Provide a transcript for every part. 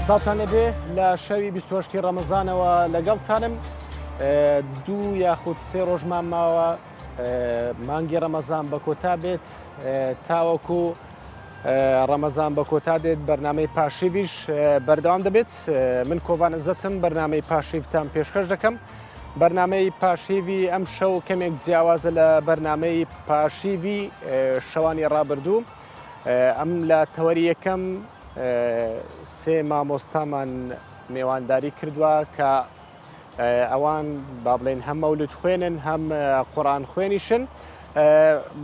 ساڵتان لەبێ لە شەوی 28 ڕەمەزانەوە لەگەڵتانم دوو یاخود سێ ڕۆژمان ماوە مانگی ڕەمەزان بە کۆتا بێت تاوەکو ڕەمەزان بە کۆتا دێت بەرنامەی پاشیویش بەردەوام دەبێت. من کۆڤان عزەتم بەرنامەی پاشیوتان پێشکەش دەکەم. بەرنامەی پاشیوی ئەم شەو کەمێک جیاوازە لە بەرنامەی پاشیوی شەوانی ڕابردوو. ئەم لە تەوەری یەکەم سێ مامۆستامان میێوانداری کردووە کە ئەوان با بڵێن هەم مەولود خوێنن هەم قورئان خوێنیشن.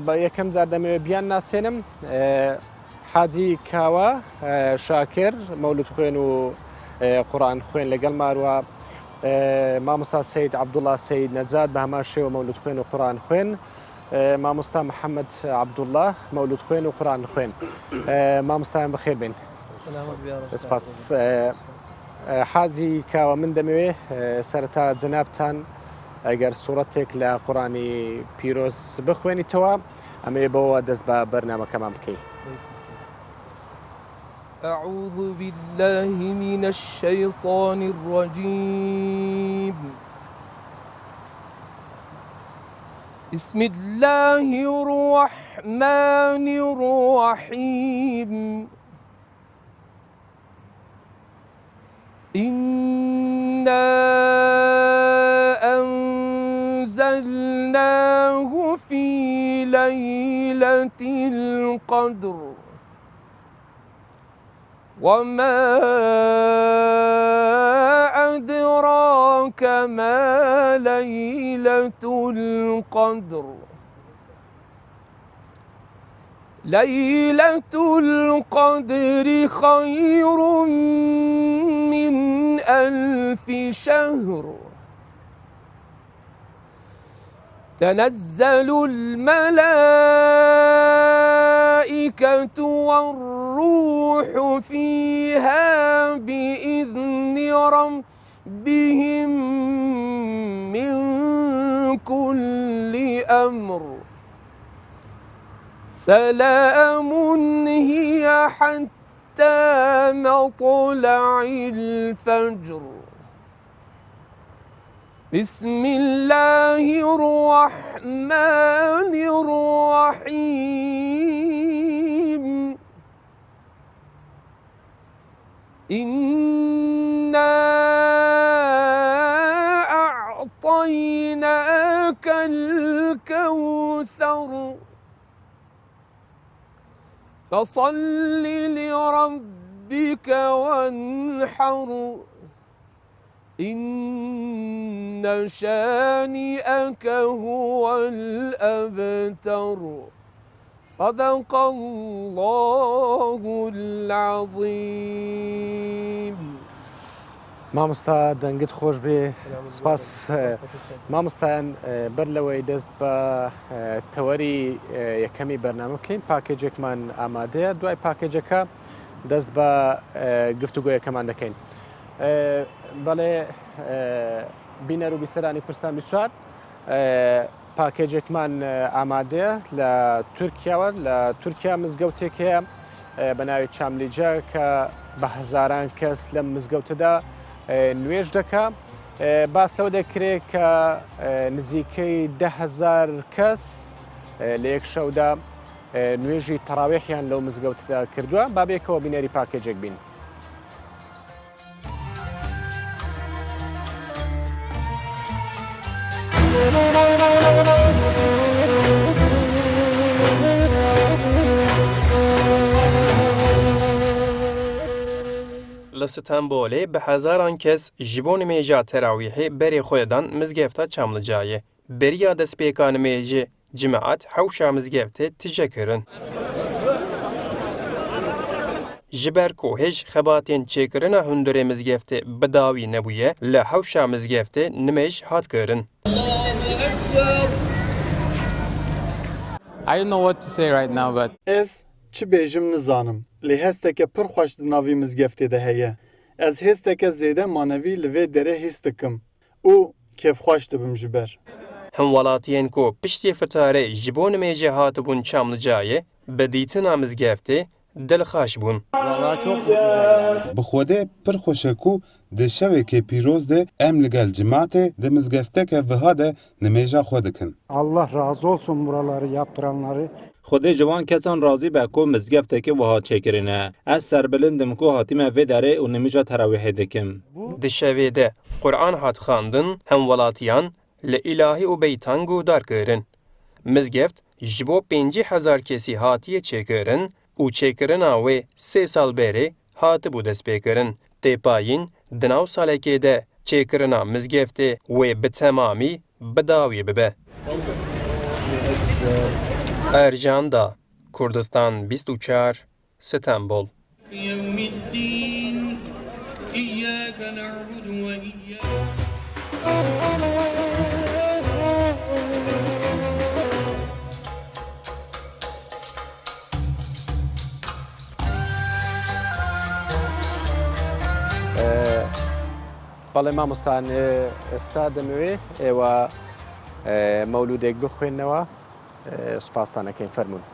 بە یەکەم جار دەمەوێت بیان ناسێنم حاجی کاوە شاکر مەولود خوێن و قورئان خوێن لەگەڵ ماروە مامۆستا سەید عەبدوڵڵا سەید نەجات بە هەمان شێوە مەولود خوێن و قورئان خوێن، مامۆستا محەممەد عەبدوڵڵا مەولود خوێن و قورئان خوێن. مامۆستایان بەخێر بێن. سپاس. حاجی کاوە من دەمەوێت سەرەتا جەنابتان ئەگەر سوورەتێک لە قورئانی پیرۆز بخوێنیتەوە ئەمێ بەوە دەست بە بەرنامەکەمان بکەیت. أعوذ بالله من الشيطان الرجيم. بسم الله الرحمن الرحيم. إنا أنزلناه في ليلة القدر وما أدراك ما ليلة القدر. ليلة القدر خير من 1000 شهر. تنزل الملائكة والروح فيها بإذن ربهم من كل أمر. سلام هي حتى مطلع الفجر. بسم الله الرحمن الرحيم. إنا أعطيناك الكوثر فصل لربك وانحر. إن شانئك هو الأبتر. صدق الله العظيم. مامۆستا دەنگت خۆش بێ. سپاس. مامۆستایان بەر لەوەی دەست بە تەوەری یەکەمی بەرنامە بکەین پاکێجێکمان ئامادەیە. دوای پاکێجەکە دەست بە گفتوگۆیەکەمان دەکەین. بەڵێ بینەر و بیسەرانی کوردستان 24 پاکێجێکمان ئامادەیە لە تورکیاوە. لە تورکیا مزگەوتێک هەیە بە ناوی چاملیجە کە بە هەزاران کەس لەم مزگەوتەدا نوێژ دەکا. باس لەوە دەکرێت کە نزیکەی 10,000 کەس لە یەک شەودا نوێژی تەراویحیان لەو مزگەوتدا کردووە. بابێکەوە بینەری پاکێجێک بین. لە ستانبولê bi hezaran kes ji bo nimêja terawîhê berê xwe dan mizgefta Çamlıcayê. Beriya destpêka nimêjê cemaat hewşa mizgeftê tije kirin. Ji ber ku hêj xebatên çêkirina hundirê mizgeftê bi dawî nebûye, li hewşa mizgeftê nimêj hat kirin. I don't know what to say right now, but Ez çi bêjim nizanim. Lê hesteke pir xweş di navî mizgeftê de heye. Ez hesteke zêde manevî li vê derê hîs dikim û kêfxweş dibim ji ber. Him welatiyên ku piştî fitarê ji bo nimêjê hatibûn Çamlıcayê bi dîtina mizgeftê دلخاش بوون. Valla çok güzel. Bi Xwedê pir xweş e ku di şevekê pîroz de em li gel cemaatê di mizgefteke wiha de nimêja xwe dikin. Allah razı olsun buraları yaptıranları. Xwedê ji wan kesan razî be ku mizgeftekê wiha çêkirine. Ez serbilind ku hatîme vê derê û nimêja terawihê dikim. Di şevê de Qur'an hat xandin, hemwelatiyan li îlahî û beytan guhdar kirin. Mizgeft ji bo 50,000 kesî hatiye çêkirin û çêkirina wê 3 sal berê hatibû destpêkirin. Têpayîn di nav salekê de çêkirina mizgeftê wê bi temamî bidawî bibe. Ercan Da, Kurdistan 24, İstanbul. يوم الدين إياك نعبد وإياك بەڵێ مامۆستان ئێستا دەمەوێ ئێوە مەولودێک بخوێنەوە سوپاستانەکەین فەرموون.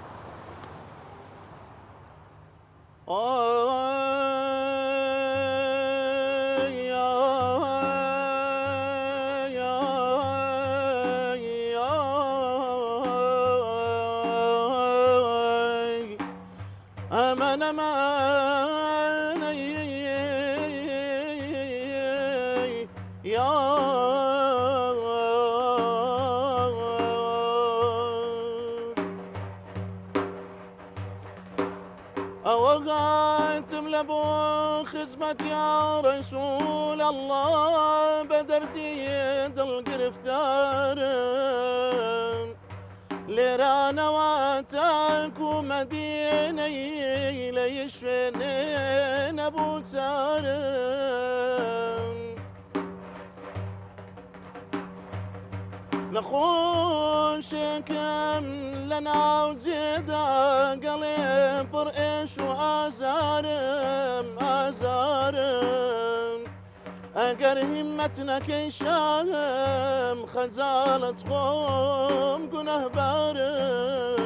أمان أمان يا أوقاتم لبو خدمة يا رسول الله بدردي دل قرفتار ليرانا واتاكو مديني ليشفنين ابو سارم نخوش كم لنا وزيدا قلب برئيش وازارم ازارم اگر همتنا كيشام خزالة قوم قنه بارم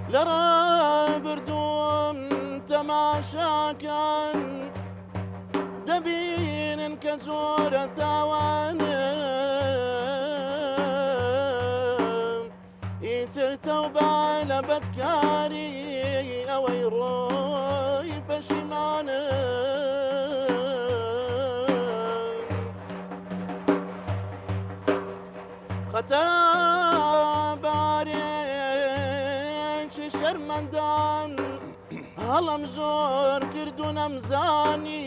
لرا بردوم تماشا كان دبين كزورة توانم يترتو بالا بدكاري او يروي بشمانم خطاباريش شرمندان هەڵم زۆر کرد و نەمزانی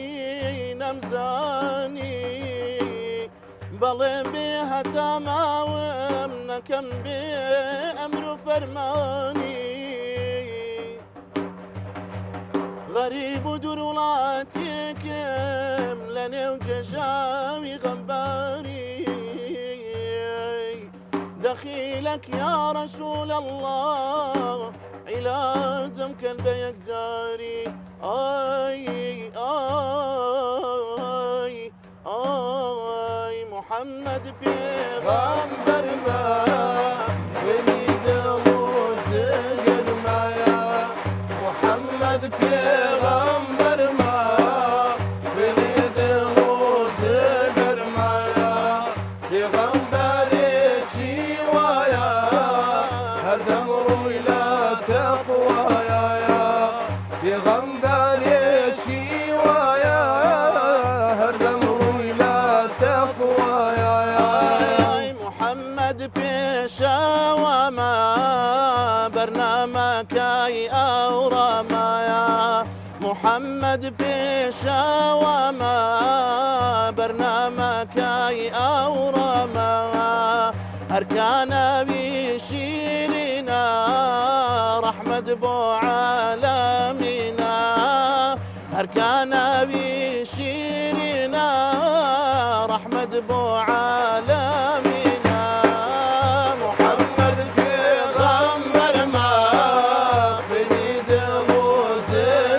بەڵێم بێ هەتا ماوم نەکەم بێ ئەمر و فەرمانی غەریب و دوور وڵاتێکم لە نێو جێژاوی غەمباری دەخیلك يا رسول الله علاجم كان بيكزاري آي آي آي محمد بيغمبر ما وليد روز قرمايا محمد بيغمبر ما وليد روز قرمايا بيغمبر شيوايا هر دمر إلى تقوايا بيغمبر شيوايا هر دمر إلى تقوايا محمد بيشاوى ما برنامك أو رمايا محمد بيشاوى ما برنامك أو رمايا أركان بيشيرنا رحمة بو عالمنا أركان بيشيرنا رحمة بو عالمنا محمد بيغمبر ما بنيد روز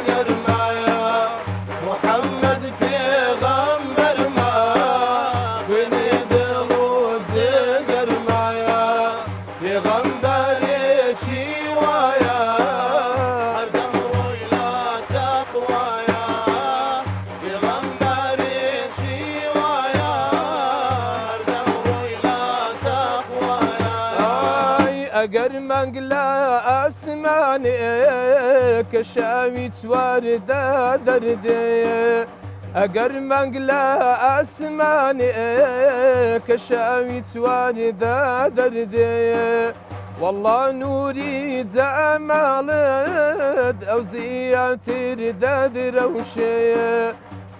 قرمايا محمد بيغمبر ما بنيد روز قرمايا بيغمبر ئەگەر مانگ لە ئاسمانێ کە شاوی چواردە دەردێ ئەگەر مانگ لە ئاسمانێ کە شاوی چواردە دەردێ والله نوری جەماڵت ئەو زیاتر دەدرەوشێ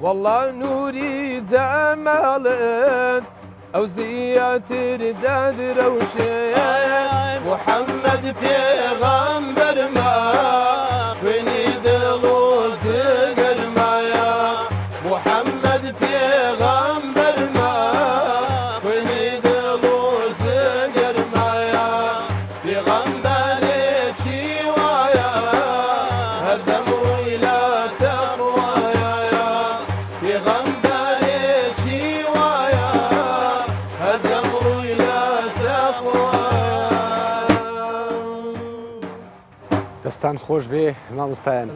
والله نوری جەماڵت ئەو زیاتر دەدرەوشێ محەممەد پێغەمبەرمە خوێنی دڵ و زگەرمایە محەممەد پێغەمبەرمە خوێنی دڵ و زگەرمایە پێغەمبەرێکی وایە هەردەمووی لە تەقوایە پێغەمبەرێکی وایە هەردەمووی لە تەقوایە. دەستان خۆش بێ مامۆستایان.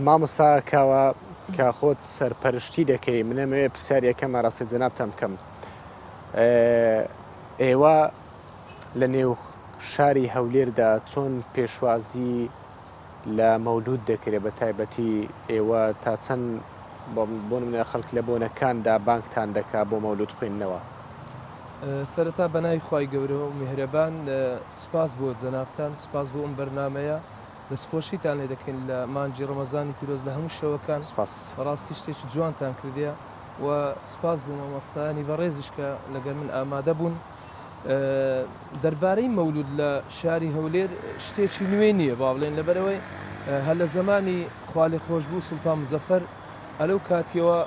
مامۆستا کاوە کە خۆت سەرپەرشتی دەکەی منەمەوێ پرسیارەکەمە ڕاستی جەنابتان بکەم. ئێوە لە نێو شاری هەولێردا چۆن پێشوازی لە مەولود دەکرێت بە تایبەتی ئێوە تا چەند بۆ نمونە خەڵک لە بۆنەکاندا بانکتان دەکا بۆ مەولود خوێندنەوە؟ سەرەتا بەنای خوای گەورەوە و میهرەبان سوپاس بۆ جەنابتان، سوپاس بۆ ئەم بەرنامەیە، دەستخۆشیتان لێ دەکەین لە مانجی ڕەمەزانی پیرۆز لە هەموو شەوەکان. سوپاس. بەڕاستی شتێکی جوانتان کردیە و سوپاس بۆ مامۆستایانی بەڕێزش کە لەگەر من ئامادە بوون. دەربارەی مەولود لە شاری هەولێر شتێکی نوێ نییە با بڵێن، لەبەرەوەی هەر لە زمانی خوالی خۆشببوو سوڵتان مزەفەر ئەلەو کاتیەوە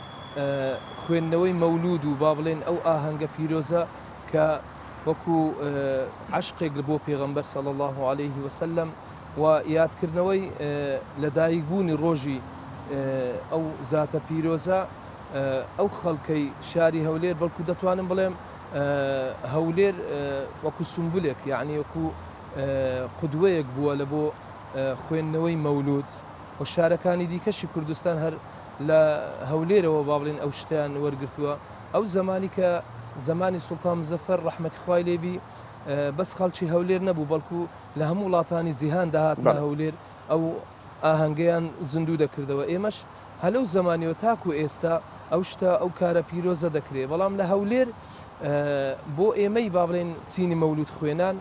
خوێندنەوەی مەولود و با بڵێن ئەو ئاهەنگە پیرۆزە کە وەکو عشقێک بۆ پێغەمبەر صلی الله عليه وسلم و یادکردنەوەی لەدایکبوونی ڕۆژی ئەو زاتە پیرۆزە ئەو خەڵکەی شاری هەولێر بەڵکو دەتوانم بڵێم هەولێر وەکو سمبولێک یعنی وەکو قودوەیەک بووە لە بۆ خوێندنەوەی مەولود و شارەکانی دیکەشی کوردستان هەر لە هەولێرەوە با بڵێن ئەو شتیان وەرگرتووە. ئەو زمانی کە زمانی سوڵتان مزەفەر ڕەحمەتی خوای لێبی بەس خەڵکی هەولێر نەبوو بەڵکو لە هەموو وڵاتانی جیهان داهاتنە هەولێر ئەو ئاهەنگەیان زیندوو دەکردەوە. ئێمەش هەلەو زمانیەوە تاکو ئێستا ئەو شتە ئەو کارە پیرۆزە دەکرێت، بەڵام لە هەولێر بۆ ئێمەی با بڵێن چینی مەولود خوێنان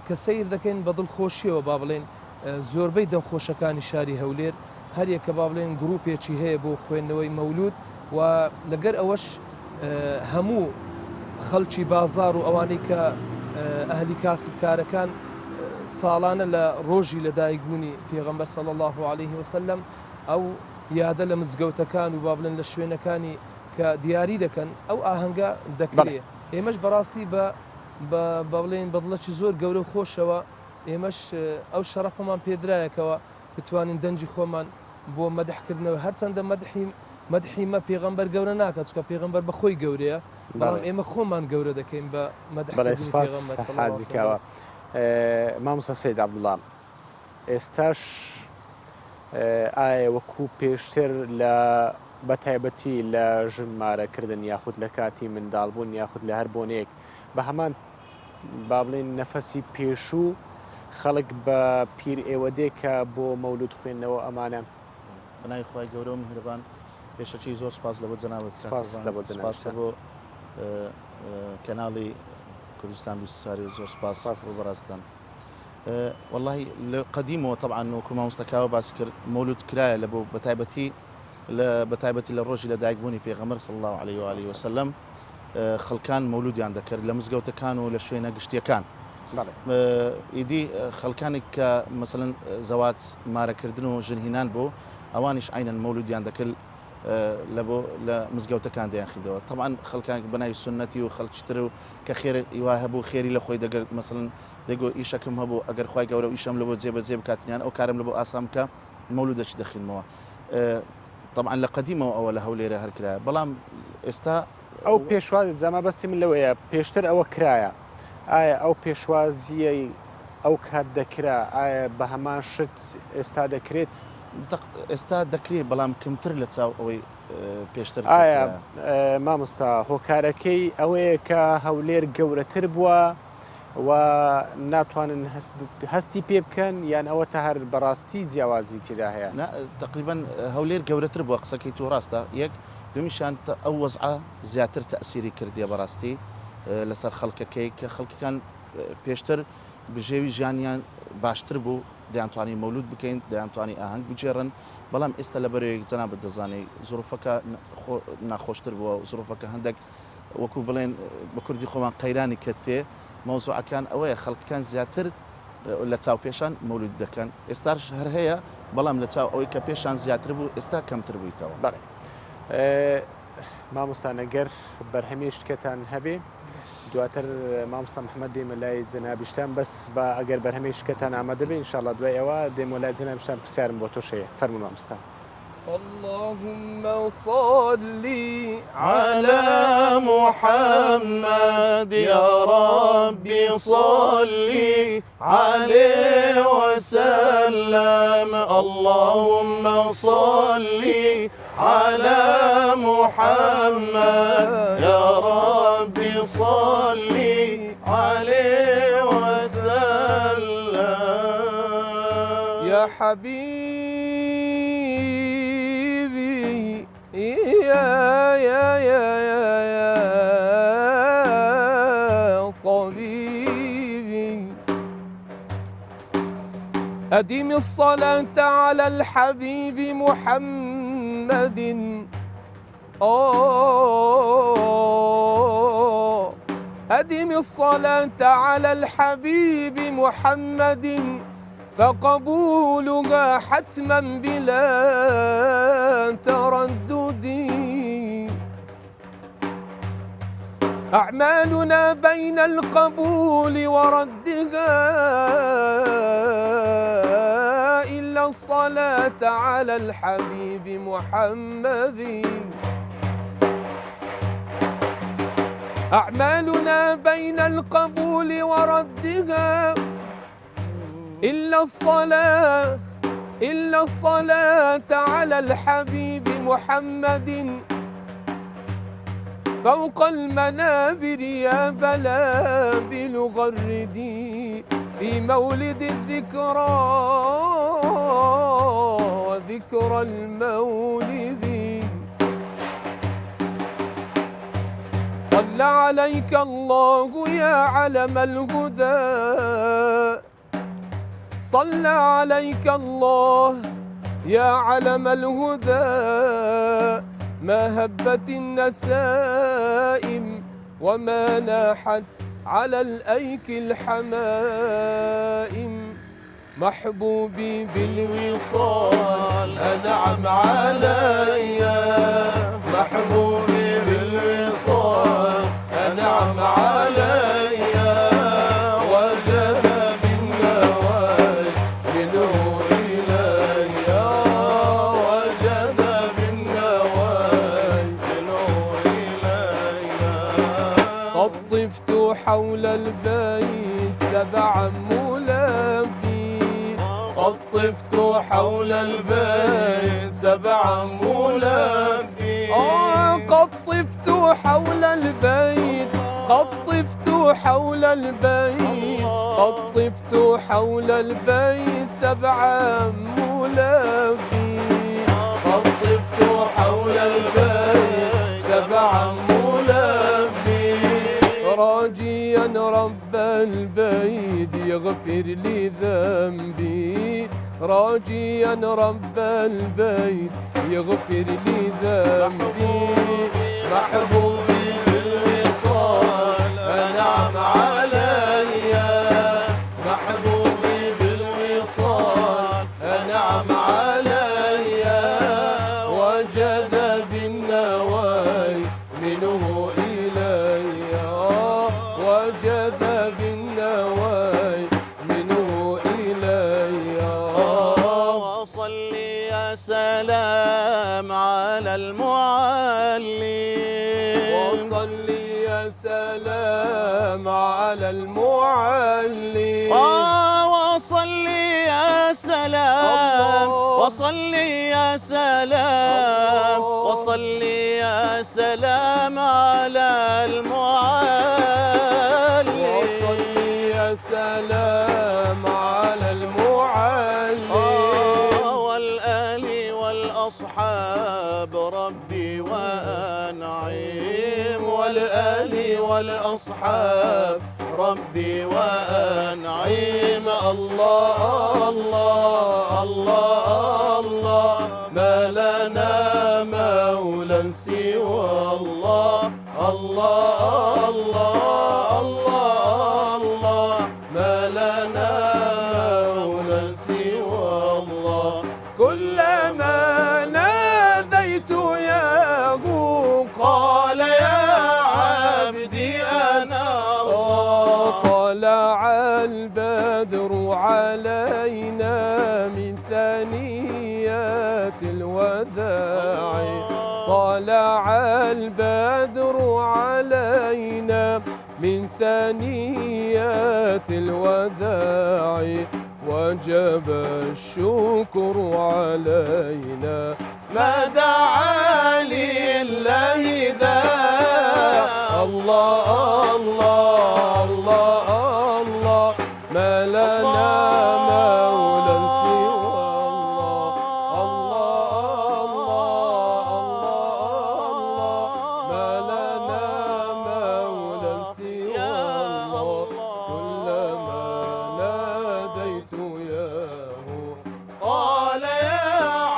کە سیر دەکەین بە دڵخۆشیەوە با بڵێن زۆربەی دەمخۆشەکانی شاری هەولێر هەریەکە با بڵێن گروپێکی هەیە بۆ خوێندنەوەی مەولود و لەگەر ئەوەش هەموو خەڵکی بازار و ئەوانەی کە ئەهلی کاسب کارەکان ساڵانە لە ڕۆژی لەدایکبوونی پێغەمبەر صلی الله عليه وسلم ئەو یادە لە مزگەوتەکان و با بڵێن لە شوێنەکانی کە دیاری دەکەن ئەو ئاهەنگە دەکرێت. ئێمەش بەڕاستی بە بڵێن بەدڵەکی زۆر گەورە و خۆشەوە ئێمەش ئەو شەرەفمان پێدرایەکەوە بتوانین دەنجی خۆمان بۆ مەدحکردنەوە هەرچەندە مەدحیمە پێغەمبەر گەورە ناکات چکە پێغەمبەر بەخۆی گەورەیە، بەڵام ئێمە خۆمان گەورە دەکەین بە مەدحکردنی پێغەمبەر. حازیکەوە مامۆستا سەید عەبدوڵڵا، ئێستاش ئایا وەکو پێشتر لە بەتایبەتی لە ژمارەکردن یاخود لە کاتی منداڵبوون یاخود لە هەر بۆنەیەک بە هەمان با بڵێن نەفەسی پێشوو خەڵک بە پیر ئێوەدێکە بۆ مەولود خوێندنەوە ئەمانە؟ بەنای خوای گەورە و میهرەبان پێشەچی زۆر سپاس لە بۆ جەنابەت، سپاس بۆ کەناڵی کوردستان 24 زۆر سپاس بۆ بەڕاستان. والله لە قەدیمەوە طبعا وەکو مامۆستاکاوە باس کرد مەولود کرایە لە بۆ بەتایبەتی لە ڕۆژی لەدایکبوونی پێغەمبەر صلی الله عليه وآله وسلم خەڵکان مەولودیان دەکرد لە مزگەوتەکان و لە شوێنە گشتیەکان. ئیدی خەڵکانێک کە مەسەڵەن زەواج مارەکردن و ژنهینان بۆ ئەوانیش عینەن مەولودیان دەکرد لە مزگەوتەکان دەیانخیدەوە. طبعا خەڵکان بەناوی سنەتی و خەڵکتر و کە خێر وای هەبوو خێری لە خۆی دەگرت مەسەڵەن دەیگۆ ئیشەکەم هەبوو ئەگەر خوای گەورە ئیشەم لە بۆ جێبەجێ بکاتنیان ئەو کارم لە بۆ ئاسام کە مەولودەش دەخینمەوە. طبعا لە قەدیمەوە ئەوە لە هەولێرە هەرکرایە، بەڵام ئێستا ئەو پێشوازی جەما بەستی من لەوەیە پێشتر ئەوە کرایە، ئایا ئەو پێشوازیەی ئەو کات دەکرا ئایا بە هەمان شت ئێستا دەکرێت؟ ئێستا دەکرێت بەڵام کەمتر لە چاو ئەوەی پێشتر. ئایا مامۆستا هۆکارەکەی ئەوەیە کە هەولێر گەورەتر بووە و ناتوانن هەستی پێ بکەن یان ئەوە تا هەر بەڕاستی جیاوازی تێدا هەیە تقریبا هەولێر گەورەتر بووە قسەکەی تو ڕاستە یەک دومیشان ئەو وەزعە زیاتر تەئسیری کردیە بەڕاستی لەسەر خەڵکەکەی کە خەڵکەکان پێشتر بژێوی ژیانیان باشتر بوو دەیانتوانی مەولود بکەین دەیانتوانی ئاهەنگ بجێڕن بەڵام ئێستا لە بەرەوەیەک جەنابەت دەزانێ زۆرفەکە ناخۆشتر بووە زۆرفەکە هەندێک وەکو بڵێن بە کوردی خۆمان قەیرانی کردێ مەوزوعەکان ئەوەیە خەڵکەکان زیاتر لە چاو پێشان مەولود دەکەن ئێستاش هەر هەیە بەڵام لە چاو ئەوەی کە پێشان زیاتر بوو ئێستا کەمتر بوویتەوە بەڵێ مامۆستانەگەر بەرهەمێشتکەتان هەبێ دواتر مامۆستا محەممەد دێمە لای جەنابیشتان بەس بە ئەگەر بەرهەمێشتکەتان ئامادە بێ ئینشاءڵڵا دوای ئەوە دێمە لای جەنابیشتان پرسیارم بۆ تۆشەیە فەرموو مامۆستا اللهم صل على محمد يا ربي صل عليه وسلم اللهم صل على محمد يا ربي صل عليه وسلم يا حبيبي يا طبيبي أدم الصلاة على الحبيب محمد أدم الصلاة على الحبيب محمد فقبولها حتما بلا تردد أعمالنا بين القبول وردها إلا الصلاة على الحبيب محمد أعمالنا بين القبول وردها إلا الصلاة على الحبيب محمد فوق المنابر يا بلابل غردي في مولد الذكرى وذكرى المولد صلى عليك الله يا علم الهدى صلى عليك الله يا علم الهدى ما هبت النسائم وما ناحت على الأيك الحمائم محبوبي بالوصال أنعم علي محبوبي بالوصال أنعم علي وجد بالنواي منه إلي وجد بالنواي منه إلي قد طفت حول البيت سبعا ملبي قد طفت حول البيت سبعا ملبي قد طفت حول البيت قد طفت حول البيت قد طفت حول البيت سبعا ملبي قد طفت حول البيت سبعا ملبي راجيا رب البيت يغفر لي ذنبي راجيا رب البيت يغفر لي ذنبي محبوبي بالوصال أنعم علي محبوبي بالوصال أنعم علي وجد بالنواي منه إلي وجد بالنواي منه إلي وصلي يا سلام على المعلم وصلي يا سلام على المعلم وصلي يا سلام وصلي يا سلام وصلي يا سلام على المعلم وصلي وسلام على المعلم والآل والأصحاب ربي وأنعم والآل والأصحاب ربي وأنعم الله الله الله الله ما لنا مولى سوى الله الله الله الله الله ما لنا مولى سوى الله كلما ناديت ياه قال يا عبدي أنا الله طلع البدر علينا من ثنيات الوداع طلع البدر علينا من ثنيات الوداع وجب الشكر علينا ما دعا لله داع الله الله الله الله ما لنا مولى سوى الله الله ما لنا مولى سوى الله كلما ناديت ياه قال يا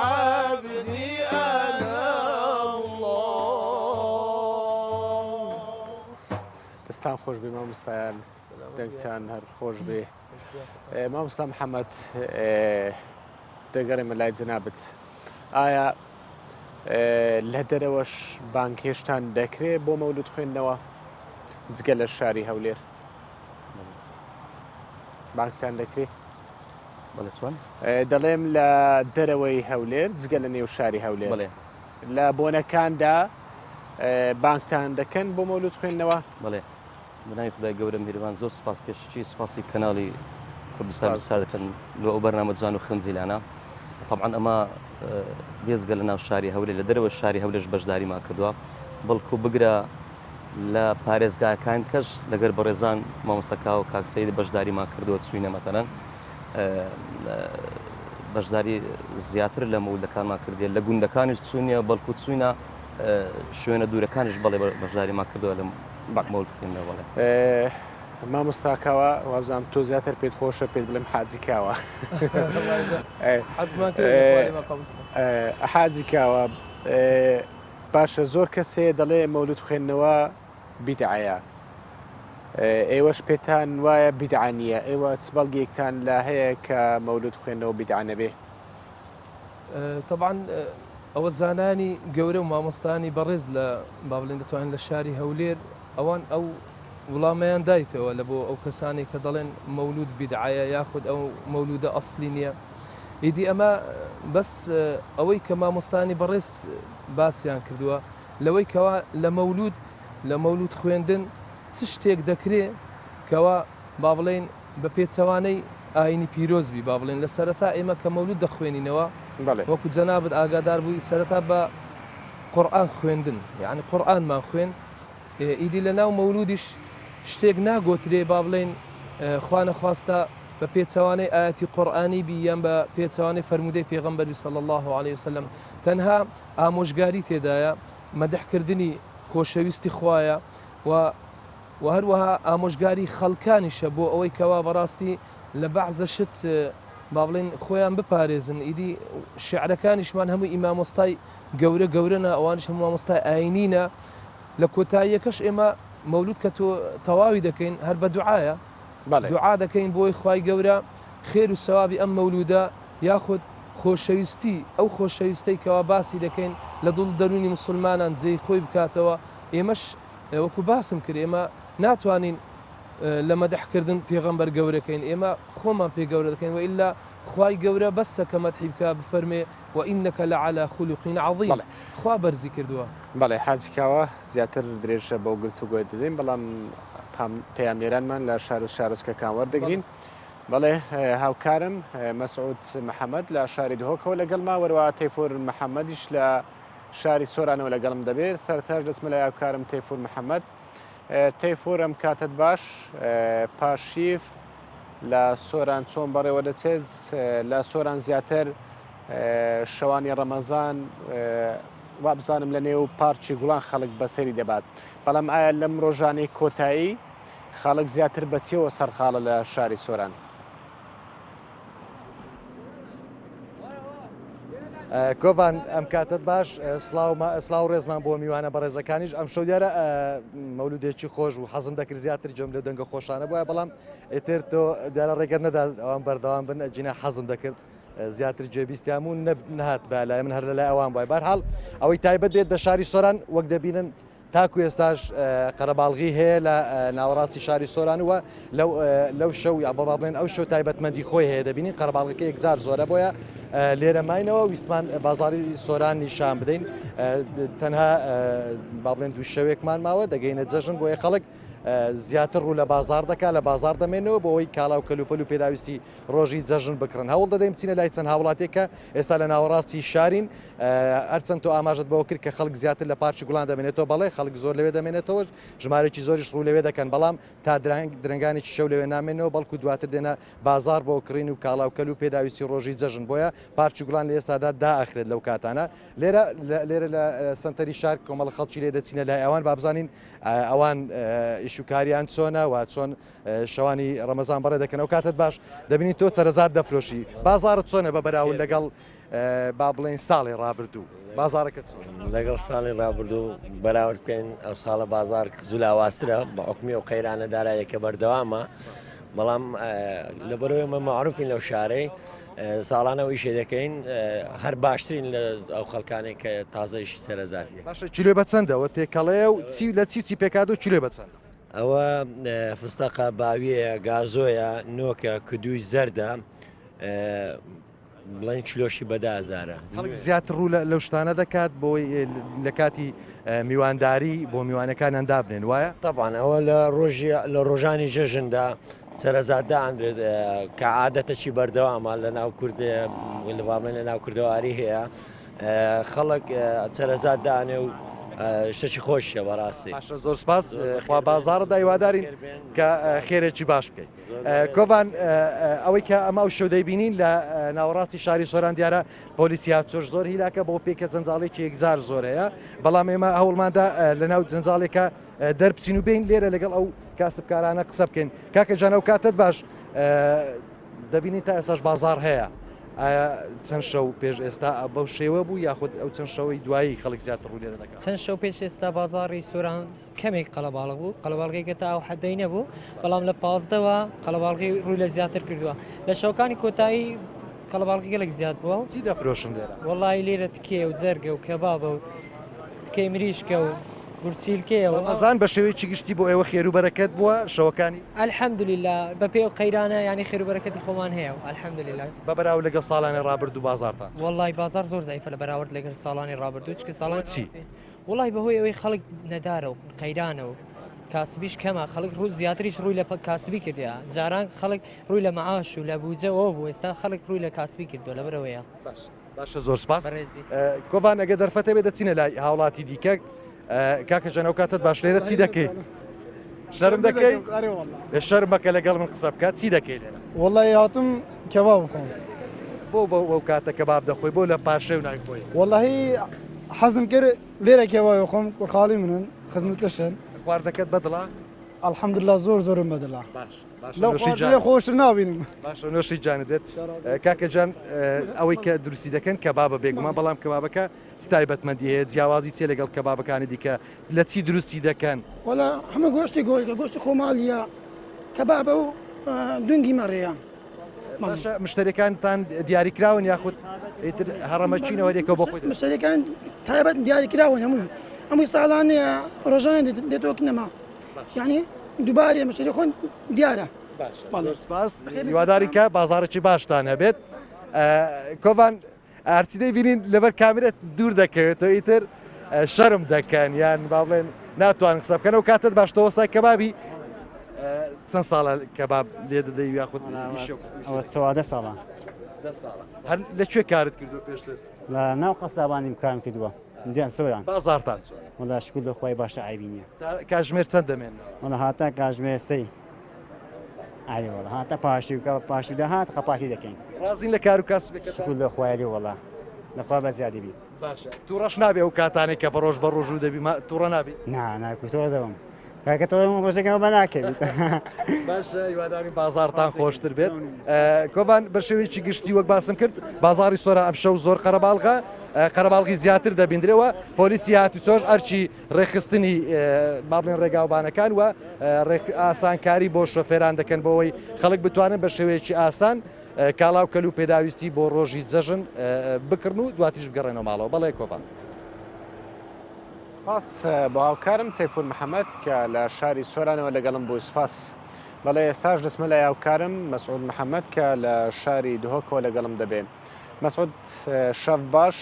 عبدي أنا الله دەستان خۆش بێ مامۆستایان دەنگتان هەر خۆش بێ مامۆستا محەممەد دەگەڕێمە لای جەنابەت ئایا لە دەرەوەش بانکێشتان دەکرێت بۆ مەولود خوێندنەوە جگە لە شاری هەولێر بانکتان دەکرێت بەڵێ چۆن دەڵێم لە دەرەوەی هەولێر جگە لە نێو شاری هەولێر بڵێ لە بۆنەکاندا بانکتان دەکەن بۆ مەولود خوێندنەوە بڵێ بناوی خدای گەورە میهرەبان زۆر سپاس پێشکی سپاسی کەناڵی کوردستان بەسار دەکەن لۆ ئەو بەرنامە جوان و خنجیلانە طبعا ئەمە بێزگە لە ناو شاری هەولێر لە دەرەوە شاری هەولێرش بەشداریمان کردووە بەڵکو بگرە لە پارێزگاکان کەش لەگەر بەڕێزان مامۆستاکا و کاکسەید بەشداریمان کردووە چوینە مەتەلەن بەشداری زیاتر لە مەولدەکانمان کردێ لە گوندەکانیش چوونیە بەڵکو چوینە شوێنە دوورەکانیش بەڵێ بەشداریمان کردووە لە مەولد خوێندنەوە بڵێ مامۆستاکەوە وابزانام تۆ زیاتر پێت خۆشە پێت بڵێم حاجی کاوە حاجی کاوە باشە زۆر کەسێ دەڵێ مەولود خوێندنەوە بیدعەیە ئێوەش پێتان وایە بیدعە نییە ئێوە چ بەڵگێکتان لە هەیە کە مەولود خوێندنەوە بیدعە نەبێ طبعا ئەوە زانانی گەورە و مامۆستانی بەڕێز لە با بڵێن دەتوانین لە شاری هەولێر ئەوان ئەو وڵامەیان دایتەوە لە بۆ ئەو کەسانی کە دەڵێن مەولود بیدعایە یاخود ئەو مەولودە ئەسلی نییە ئیدی ئەمە بەس ئەوەی کە مامۆستانی بەڕێز باسییان کردووە لەوەی کەوا لە مەولود خوێندن چ شتێک دەکرێت کەوا با بڵێن بە پێچەوانەی ئاینی پیرۆزبی با بڵێن لە سەرەتا ئێمە کە مەولود دەخوێنینەوە وەکو جەنابەت ئاگادار بووی سەرەتا بە قورئان خوێندن یعنی قورئانمان خوێن ئیدی لە ناو مەولودیش شتێک ناگۆترێ با بڵێن خوا نەخواستە بە پێچەوانەی ئاەتی قورئانی بی یان بە پێچەوانەی فەرمودەی پێغەمبەری صلی الله عليه وسلم تەنها ئامۆژگاری تێدایە مەدەحکردنی خۆشەویستی خوایە و هەروەها ئامۆژگاری خەڵکانیشە بۆ ئەوەی کەوا بەڕاستی لە بەعزە شت با بڵێن خۆیان بپارێزن ئیدی شعرەکانیشمان هەمووی ئیمامۆستای گەورەنە ئەوانش هەموو مامۆستای ئاینینە لە کۆتاییەکەش ئێمە مەولود کە تۆ تەواوی دەکەین هەر بە دوعایە دوعا دەکەین بۆی خوای گەورە خێر و سەوابی ئەم مەولودە یاخود خۆشەویستی ئەو خۆشەویستەی کەوا باسی دەکەین لە دڵ دەرونی مسلمانان جێی خۆی بکاتەوە ئێمەش وەکو باسم کرد ئێمە ناتوانین لە مەدەحکردن پێغەمبەر گەورەکەین ئێمە خۆمان پێ گەورە دەکەین وئیلا خوای گەورە بەسە کە مەدحی بکە بفەرمێ وئینەکە لەعەلا خولوقین عەظیم خوا بەرزی کردووە بەڵێ حاجکاوە زیاتر درێژە بەو گفتوگۆی دەدەین بەڵام پەیامێرانمان لە شار و شارۆچکەکان وەردەگرین بەڵێ هاوکارم مەسعود محەممەد لە شاری دهۆکەوە لەگەڵما وەروە تەیفۆر محەممەدیش لە شاری سۆرانەوە لەگەڵم دەبێت سەرتاش دەستمە لە هاوکارم تەیفۆر محەممەد تەیفۆر ئەم کاتت باش پاشیف لە سۆران چۆن بەڕێوە دەچێت لە سۆران زیاتر شەوانی ڕەمەزان وا بزانم لە نێو پارچی گوڵان خەڵک بەسەری دەبات بەڵام ئایا لەم ڕۆژانەی کۆتایی خەڵک زیاتر بەچیەوە سەرخاڵە لە شاری سۆران کۆڤان ئەم کاتت باش سلااو ڕێزمان بۆ میوانە بەڕێزەکانیش ئەم شەو دیارە مەولودێکی خۆش و حەزم دەکرد زیاتر جۆم لە دەنگە خۆشانە بووە بەڵام ئێتر تۆ دیارە ڕێگەر نەدا ئەوان بەردەوام بن ئەجینە حەزم دەکرد زیاتر گوێبیستیام و نهات بە لای من هەر لە لای ئەوان بای بەرحاڵ ئەوەی تایبەت بێت بە شاری سۆران وەک دەبینن تاکو ئێستاش قەرەباڵغی هەیە لە ناوەڕاستی شاری سۆران وە لەو شەو یا بەڵا بڵێن ئەو شەو تایبەتمەندی خۆی هەیە دەبینین قەرەباڵغەکە یەکجار زۆرە بۆیە لێرە ماینەوە ویستمان بازاری سۆران نیشان بدەین تەنها با بڵێن دوو شەوێکمان ماوە دەگەینە جەژن بۆیە خەڵک زیاتر ڕوو لە بازار دەکات لە بازار دەمێنەوە بۆ ئەوی کاڵا و کەلوپەل و پێداویستی ڕۆژی جەژن بکڕن هەوڵ دەدەین بچینە لای چەند هاوڵاتێکە ئێستا لە ناوەڕاستی شارین هەرچەند تۆ ئاماژت بەوە کرد کە خەڵک زیاتر لە پارچی گوڵان دەمێنێتەوە بەڵێ خەڵک زۆر لەوێ دەمێنێتەوە ژمارەی زۆریش ڕوو لەوێ دەکەن بەڵام تا درنگانێکی شەو لەوێ نامێنەوە بەڵکو دواتر دێنە بازار بۆ کڕین و کاڵا و کەل و پێداویستی ڕۆژی جەژن بۆیە پارچی گوڵان لە ئێستادا داخرێت لەو کاتانە لێرە لە سنتەری شار کۆمەڵ خەڵکی لێ دەچینە لای ئەوان با بزانین ئەوان ئیشوکاریان چۆنە و چۆن شەوانی ڕەمەزان بەڕێ دەکەن ئەو کاتت باش دەبینی تۆ چەرەزات دەفرۆشی بازارت چۆنە بە بەراورد لەگەڵ با بڵێن ساڵی ڕابردوو بازارەکە چۆن لەگەڵ ساڵی ڕابردوو بەراورد بکەین ئەو ساڵە بازار زولاواسرە بە حکمی و قەیرانە داراییەکە بەردەوامە بەڵام لەبەرەوەی ئێمە معروفین لەو شارەی ساڵانەوەی شێ دەکەین هەر باشترین لە ئەو خەڵکانێک کە تازەیشی سەرەزاتی باشە کیلۆ بە چەندەوە تێکەڵەیە و لە چی پێکات و کیلۆ بە چەند ئەوە فستەقە باویە گازۆیە نۆکە کدووی زەردە بڵێن کیلۆشی بەدازارە خەڵک زیاتر ڕوو لەو شتانە دەکات بۆی لە کاتی میوانداری بۆ میوانەکانیان دابنێن وایە طبعاً ئەوە لە ڕۆژانی جەژندا سەرەزاددا ئەندرێت کە عادەتەکی بەردەوامە لە ناو کوردێ لە بابڵێن لە ناو کوردەواری هەیە خەڵک سەرەزاد دانێ و شتێکی خۆشیە بەڕاستی زۆر سپاس خوا بازارەدا هیوادارین کە خێرێکی باش بکەیت کۆڤان ئەوەی کە ئەمە و شەو دەیبینین لە ناوەڕاستی شاری سۆران دیارە پۆلیسیا چۆش زۆر هیلاکە بۆ پێکە جەنجاڵێکی یەکجار زۆر هەیە بەڵام ئێمە هەوڵماندا لە ناو جەنجاڵێکە دەربچین و بین لێرە لەگەڵ ئەو کاسبکارانە قسە بکەین کاکە جانە و کاتت باش دەبینین تا ئێساش بازار هەیە چەند شەو پێش ئێستا بەو شێوە بوو یاخود ئەو چەند شەوەی دوایی خەڵک زیاتر ڕوو لێرە دەکات چەند شەو پێش ئێستا بازاڕی سۆران کەمێک قەڵەباڵغ بوو قەڵەباڵغێکە تا ئەو حەدەی نەبوو بەڵام لە پازدەوە قەڵەباڵغی ڕووی لە زیاتر کردووە لە شەوکانی کۆتایی قەڵەباڵغی گەلێک زیاد بووە چی دەفرۆشن لێرە وەڵی لێرە تکێ و جەرگە و کەبابە و تکەی مریشکە و گورچیلکەیەوە ئەزان بە شێوەیەکی گشتی بۆ ئێوە خێر و بەرەکەت بووە شەوەکانی ئەلحەمدولله بە پێ و قەیرانە ینی خێر و بەرەکەتی خۆمان هەیە و ئەلحەمدولله بە بەراورد لەگەڵ ساڵانی ڕابردوو بازارتان وەڵی بازار زۆر زایفە لە بەراورد لەگەڵ ساڵانی ڕابردوو چکە ساڵان چی وڵی بەهۆی ئەوەی خەڵک نەدارە و قەیرانە و کاسبیش کەمە خەڵک ڕوو زیاتریش ڕووی لە کاسبی کردیا جاران خەڵک ڕووی لە مەعاش و لە بوجەوە بوو ئێستا خەڵک ڕووی لە کاسبی کردو لە بەرەوەیە باشە زۆر سپاس کۆڤان ئەگە دەرفەتە بێ دەچینە لای هاوڵاتی دیکە کاکە جەنە و کاتت باش لێرە چی دەکەی شەرم دەکەی شەرمەکە لەگەڵ من قسە بکات چی دەکەی لێرە وەڵی هاتم کەباب بخۆم بۆ ئەو کاتە کەباب دەخۆی بۆ لە پاشێ و نایخۆی وەڵی حەزم کرد لێرە کەبابی خۆم خاڵی منن خزمەتەشن خواردەکەت بەدڵا الحەمدلله زۆر بەدڵا لە خۆشتر نابینم باشە نوۆشی جانە دێت کاکە جان ئەوەی کە دروستی دەکەن کەبابە بێگومان بەڵام کەبابەکە چ تایبەتمەندی هەیە جیاوازی چێ لەگەڵ کەبابەکانی دیکە لە چی دروستی دەکەن وەڵا هەمە گۆشتی گۆشتی خۆماڵیە کەبابە و دونگی مەڕەیە مشتریەکانتان دیاریکراون یاخود هەڕەمەچینەوە لێکەوە بۆ خۆی مشتریەکان تایبەت دیاریکراون هەمووی ساڵانەیە ڕۆژانە دێتەوە نەما یعنی دووبارێ مشتری خۆن دیارە سپاس هیواداری کە بازارێکی باشتان هەبێت کۆڤان ئارچی دەیبینین لەبەر کامرێت دوور دەکەوێتەوە ئیتر شەرم دەکەن یان با بڵێن ناتوان قسە بکەن و کاتت باشتەوە سای کەبابی چەند ساڵە کەباب لێ دەدەی یاخود ئەوە چوادە ساڵە هەر لەکوێ کارت کردو پێشتر لە ناو قەستابانیم کارم کردووە دیان سۆیان بازارتان وەڵا شکر لە خۆی باشە عیبینە کاژمێر چەند دەمێن وەڵا هاتە کاژمێر سەی عادي والله ها تباشو ده ها تقباشي دكين رازين لە کار و کەسبێکەکە شكر له خوالي والله لقوا بزيادة بي باشە تووڕەش نابێ ئەو کاتانێک کە بە ڕۆژ بە ڕۆژ و دەبی تووڕە نابی نا كنتور دوم كاكتور مو كانوا بناكل باشە هیوادارین بازارتان خۆشتر بێت کۆڤان بە شێوەیەکی گشتی وەک باسم کرد بازاری سۆرە ئەم شەو زۆر قەرەباڵغا قەرەباڵغی زیاتر دەبیندرێەوە پۆلیسی هاتوچۆش ئەرچی ڕێخستنی مابڵێن ڕێگاوبانەکان وە ئاسانکاری بۆ شۆفێران دەکەن بۆەوەی خەڵک بتوانن بە شێوەیەکی ئاسان کاڵاو کەل و پێداویستی بۆ ڕۆژی جەژن بکردن و دواتیش بگەڕێنەوە ماڵەوە بەڵێ کۆڤان سپاس بۆ هاوکارم تەیفور محەممەد کە لە شاری سۆرانەوە لەگەڵم بۆی سپاس بەڵێ ئێستاش دەسمە لە هاوکارم مەسعود محەممەد کە لە شاری دهۆکەوە لەگەڵم دەبێن مەسعود شەف باش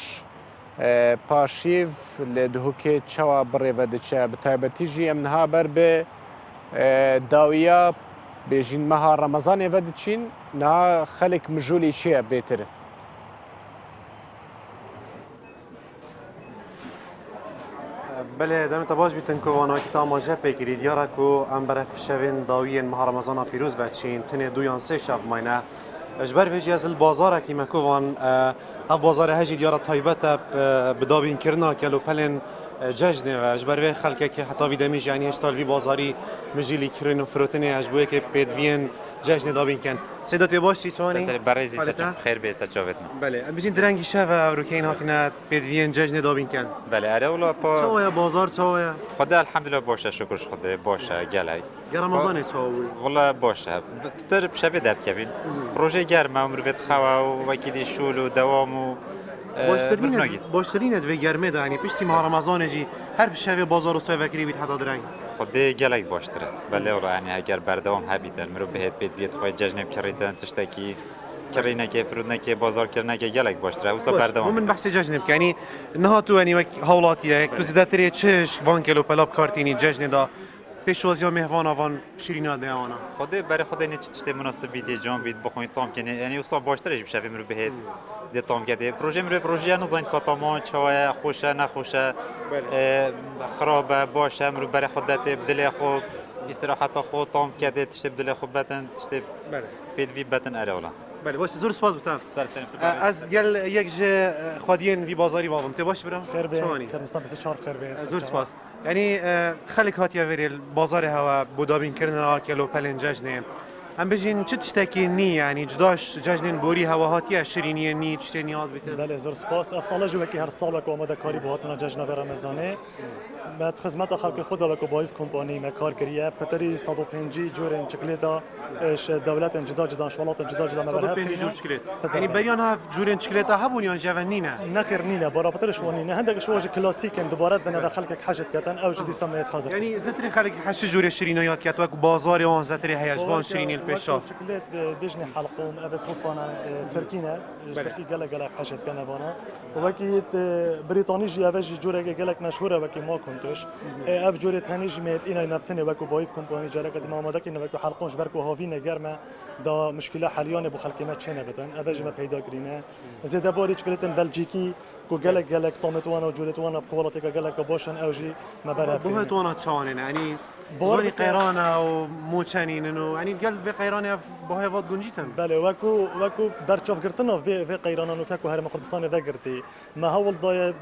پاشیڤ لێ دهوکێ چاوە بڕێوە دەچە بەتایبەتیژی ئەم نها بەر بێ داویە بێژین مەها ڕەمەزانێڤە دچین نها خەلێک مژولی چییە بێتر بله دمت باش بیتن که واناکی تا ماجه پیکری دیاره که ام برف شوین داوین ماه رمضان پیروز بچین تنه دو یا سه شب ماینه اجبر ویجی از البازار که مکوان ها بازار هجی دیاره تایبت بدابین کرنا کلو پلن جشنه و اجبر وی خلقه که حتی ویدمیش یعنی هشتال وی بازاری مجیلی کرن و فروتنه اجبوه که پیدوین جشن دابین کن سیداتی باشی چوانی؟ سر برای زیست خیر بیست جاوتنا بله بجین درنگی شب رو که این هاتینا پیدوین جشن دابین کن بله اره اولا پا چاویا بازار چاویا خدا الحمدلله باشه شکرش خدا باشه گلای رمضان چاوی والله باشه تر بشه درد کبین پروژه گرمه عمر بيت خوا و وکیدی شول و دوام و باشترین ادوی گرمه ده یعنی پشتی ماه رمضان جی هر بشه بازار و سوی وکری بیت حتی درنگ خدا گلای باشتره بله والله یعنی اگر بردوام هبیدن مرو بهت بیت خواهی جشن بکریدن تشتکی کرینه که فرود نکه بازار کرنه که گلک باشتره اوسا بردوام من بحث جشن بک یعنی نه تو یعنی هولاتیه تو زیادتری چش بانکلو پلاب کارتینی جشن دا پیشوازی و مهوان آوان شیرینه دیوانا خدا برای خدا نه چه مناسب بیت جام بیت بخوین تام کنه یعنی اوسا باشترش بشه مرو بهت ده تام کرده پروژه نزاین کاتامان چای خوشه نخوشه خرابه باشه مرو برای خودت بدل خود استراحت خود تام کرده تشت بدل خود بتن تشت پیدوی بتن ارولا بله باشه زور سپاس بتم از گل یک جه خودین وی بازاری بابم تو باش برام خیر به کردستان 24 خیر به زور سپاس یعنی خلک هاتیا ویل بازار هوا بودابین کردن کلو پلنجاج نه هم بجین چه تشتکی نی یعنی جداش جشن بوری هوا هاتیا شیرینی نی چه نیاز بیت بله زور سپاس افسانه جو که هر سال که آماده کاری با هاتنا جشن رمضانه بعد خدمت خلق خدا و کوبایف کمپانی ما کار کریه پتری 150 جور چکلیتا دولت جدا شوالات جدا ما 150 جور چکلیت یعنی بریان ها جور چکلیتا هبون یا جوانینه نخیر نینه برا پتر شوانینه هندک شواج کلاسیک دوباره بنا خلق حاجت کتن او جدی سمیت حاضر یعنی زتری خلق حش جور شیرینیات کت و بازار اون زتری هیجوان شیرینی الپشاف شکلت بجني حلقوم ابد خصنا تركينا تركي قال حاجات كان بانا وبكيت بريطاني جي افجي جوره قالك مشهوره وكي ما كنتش اف جوره هنيج ميت انا نبتني وكو بايف كومباني جارك ما مادك انه وكو حلقونش بركو هافينا جرمه دا مشكله حاليا بو خلق ما تشينا بتن افجي ما پیدا كرينا زيد بوري شكلتن بلجيكي کو قالك طومتوانا وجولتوانا بكواليتي قالك بوشن اوجي ما برا بوهتوانا تشاونين يعني زوني قيرانه وموچنين انه يعني قلب قيرانه بوهيفات گنجيتن بله وكو برچاف گرتنا في قيرانه نو كاكو هرم قدسان وگرتي ما هول ضايع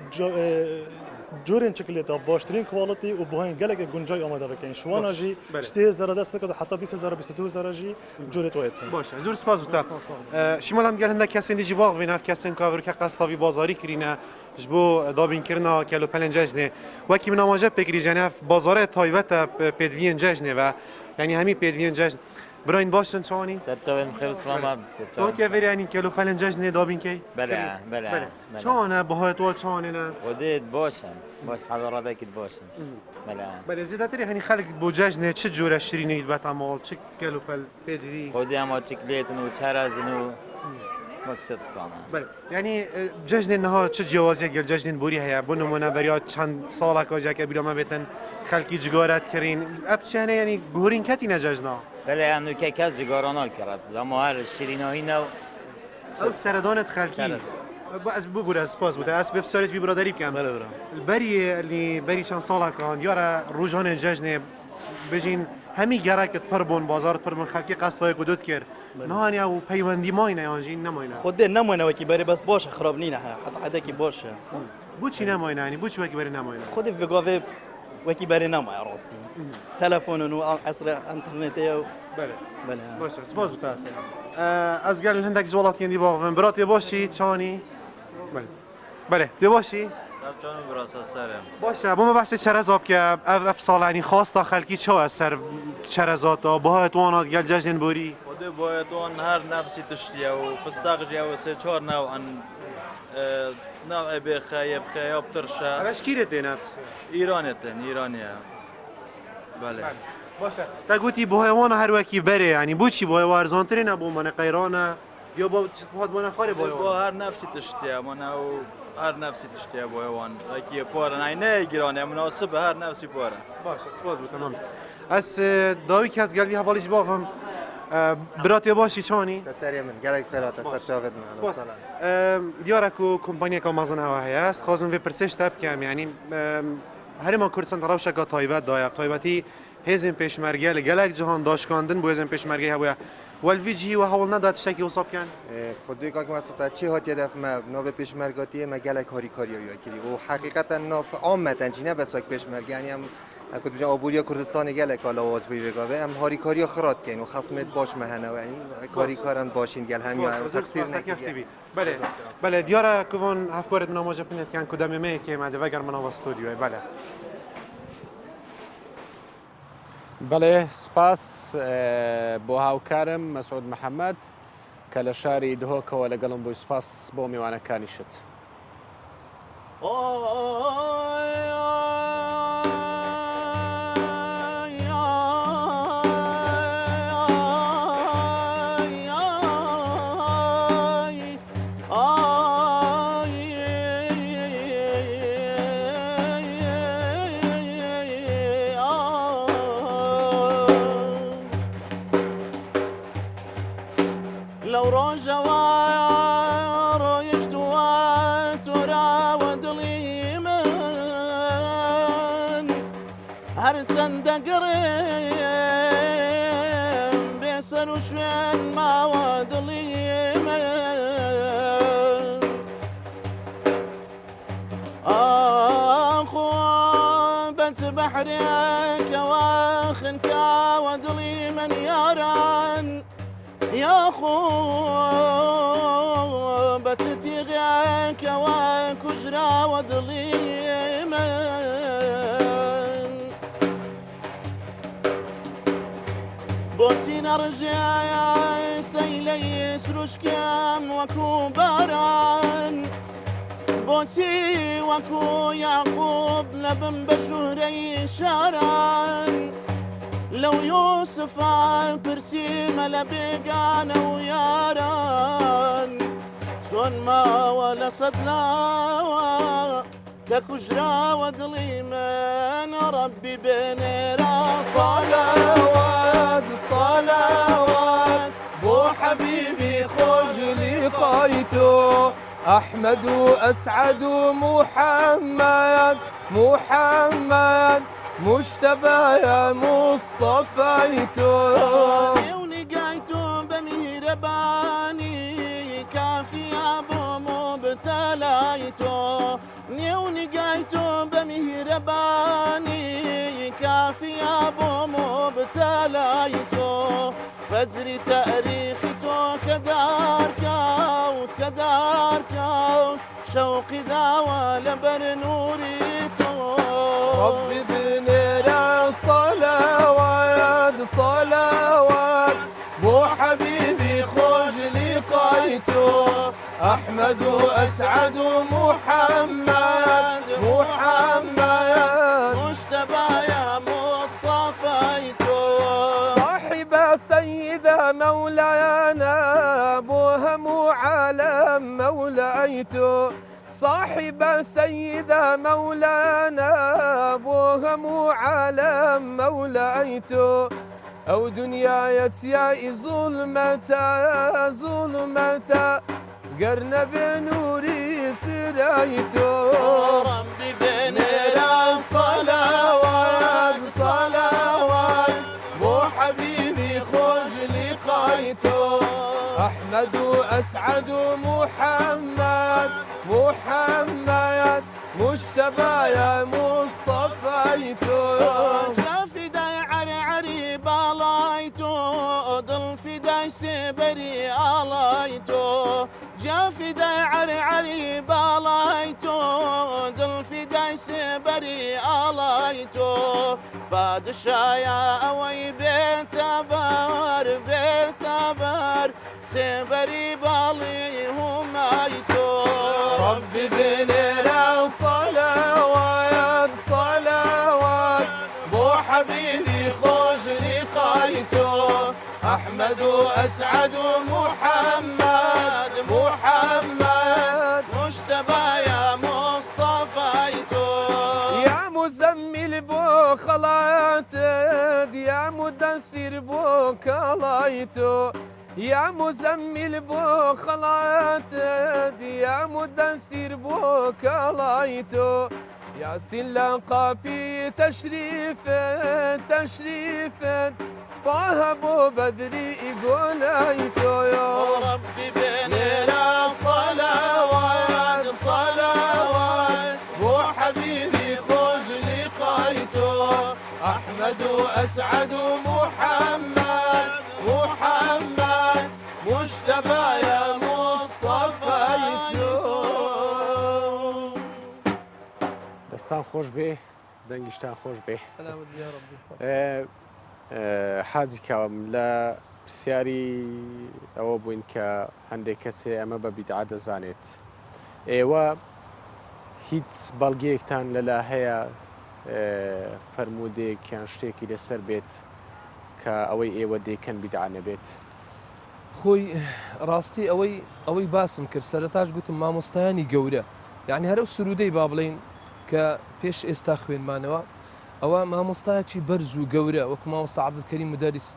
جورين شكلتا باشترين كواليتي وبوهين قالك گنجاي آماده بكين شوانا جي 3000 دست بكد حتى 20000 22000 جي جورت ويت باش زور سپاس بتا شمال هم قال هنده کسین دیجی باغ ویناف کسین کاور که قصاوی بازاری کرینه جبو دابین کرنا کلو پلن جشنه وکی من آماجه بکری جنف بازار تایوت پیدوین جشنه و یعنی همی پیدوین جشن براین باشن چوانی سرچاویم خیر سلامت تو که وری یعنی کلو پلن جشنه دابین کی بله چونه باهای تو چونه نه ودید باشن باش حضراتك باشن بله زیادتری هنی خلق بو جشنه چه جوره شیرینی بات عمال چه کلو پل پیدوی خودی اما چکلیتن و چرزن و بله یعنی جشن نها چه جوازی گل جشن بوری هیا بو نمونه بریا چند سال کاجا که بیرام بیتن خلقی جگارت کرین افچنه یعنی گورین کتی نجشنا بله انو که کس جگارانال کرد اما هر شیرینایی نو او سردانت خلقی از بو بود از پاس بود از به سریس بی برادری کم بله برا البری اللي بری چند سال کان یارا روزانه جشن بجین همی گرکت پر بون بازارت پر من خلکی قصدای قدوت کرد نهانی او پیوندی ماینه یا جین نماینه خود نماینه وکی بری بس باشه خراب نینه حتی حدا کی باشه بو چی نماینه یعنی بو چی وکی بری نماینه خود بگاوه وکی بری نماینه راستی تلفن و عصر اینترنتی و بله بله باشه سپاس بتاس از گل هندک زوالاتین دی باغ برات باشی چانی بله بله تو باشی چون براسا سرم باشه بوم بحث چرزاب که اف سالانی خاص تا خلکی چه اثر چرزات و باید وانات گل جشن بوری خود باید اون هر نفسی تشتیه و فستاق جاو سه چهار نوع ان نوع بخیب خیاب ترشه اوش کیرت نفس ایرانیه بله باشه تا گویی با حیوان هر وکی بره یعنی بو چی با ارزانتری نه بو من قیرانه یا با حیوان خاره با هر نفسی تشتیه من او هر نفسی تشتیه با حیوان اکی پاره نه گیرانه مناسب هر نفسی پاره باشه سپاس بود تمام از داوی که از گلوی حوالیش باهم براتی باشی چانی سری من گلک فرات سر شاهد من دیارکو کمپانی که مازن هوا هست خواستم و پرسش تب کم یعنی هر ما کردستان تراوش که تایبت دایم تایبتی هزم پیشمرگی لگلک جهان داشکاندن بو هزم پیشمرگی هوا والفيجي وهول ندات شكي وصاب كان خدي كاك ما صوت چه هات يدف ما نو پیشمرگاتی ما گلک هاری کاریو یا کلی و حقیقتا نو عامتا جنه بس پیشمرگی یعنی هم اكو بجا ابوريا كردستان گلک حالا واس بيگاوه هم هاری کاریو خرات کین و خصمت باش مهنه یعنی کاری کارن باشین گل هم یا تقصیر نکردی بله بله دیارا کوون افکارت من ماجا پنت کان کدام می که ما دوگر من و استودیو بله بله سپاس بۆ هاوکارم مەسعود محەممەد کە لە شاری دهۆکەوە لەگەڵم بۆی سپاس بۆ میوانەکانیشت. شوين ما ودلي اخو بنت بحرك واخن كا ودلي من ياران يا اخو بتتيغك وكجرا ودلي بوتي نرجع يا سيلي سروش كام وكو باران بوتي وكو يعقوب لبن بشهري شاران لو يوسف برسيم لبيقان وياران شون ما ولا صدلا ككجرا ودلي من ربي بين صلوات صلوات بو حبيبي خوج لقيته أحمد وأسعد محمد محمد مجتبى يا مصطفيته ولقيته بمهرباني كافي أبو مبتليته ولقيته بمهرباني كافي أبو مبتليته فجري تاريخته كدار كوت كدار كوت شوقي داوى لبر نوريته ربي بنينا صلوات صلوات بو حبيبي خوج لقيته أحمد وأسعد محمد محمد مجتبى يا مصطفيته صاحب سيدة مولانا بوهم عالم مولايته صاحب سيدة مولانا بوهم عالم مولايته أو دنيا يا ظلمة ظلمة قرن بنوري سرايته ربي بنير صلوات صلوات أحمد محمد محمد مجتبى يا مصطفيتو جافي داي عري بالايتو ضل في داي سبري آلايتو جافي داي عري بالايتو ضل في داي سبري آلايتو بعد الشايا اوي بيتبر سبري بالي همايتو ربي بنير صلوات صلوات بو حبيبي خوش لقايتو أحمد أسعد محمد محمد مجتبى يا مصطفيتو يا مزمل بو خلايتد يا مدثر بو كلايتو يا مزمل بو خلايتد يا مدثر بو كلايتو يا سلقابي تشريف طه ابو بدري قوليتو يا ربي بيننا صلوات صلوات بو حبيبي خوش لقايتو احمد اسعد محمد محمد مجتبى يا مصطفيتو دەستان خۆش بێ دەنگیشتان خۆش بێ سلامت يا ربي حاجی کاوم لە پرسیاری ئەوە بووین کە هەندێک کەسێ ئەمە بە بیدعا دەزانێت ئێوە هیچ بەڵگەیەکتان لەلا هەیە فەرمودەیەکیان شتێکی لەسەر بێت کە ئەوەی ئێوە دەیکەن بیدعا نەبێت خۆی ڕاستی ئەوەی باسم کرد سەرەتاش گوتم مامۆستایانی گەورە یعنی هەرە سرودەی با بڵین کە پێش ئێستا خوێنمانەوە ئەوە مامۆستایەکی بەرز و گەورە وەکو مامۆستا عەبدولکەریم مدەریس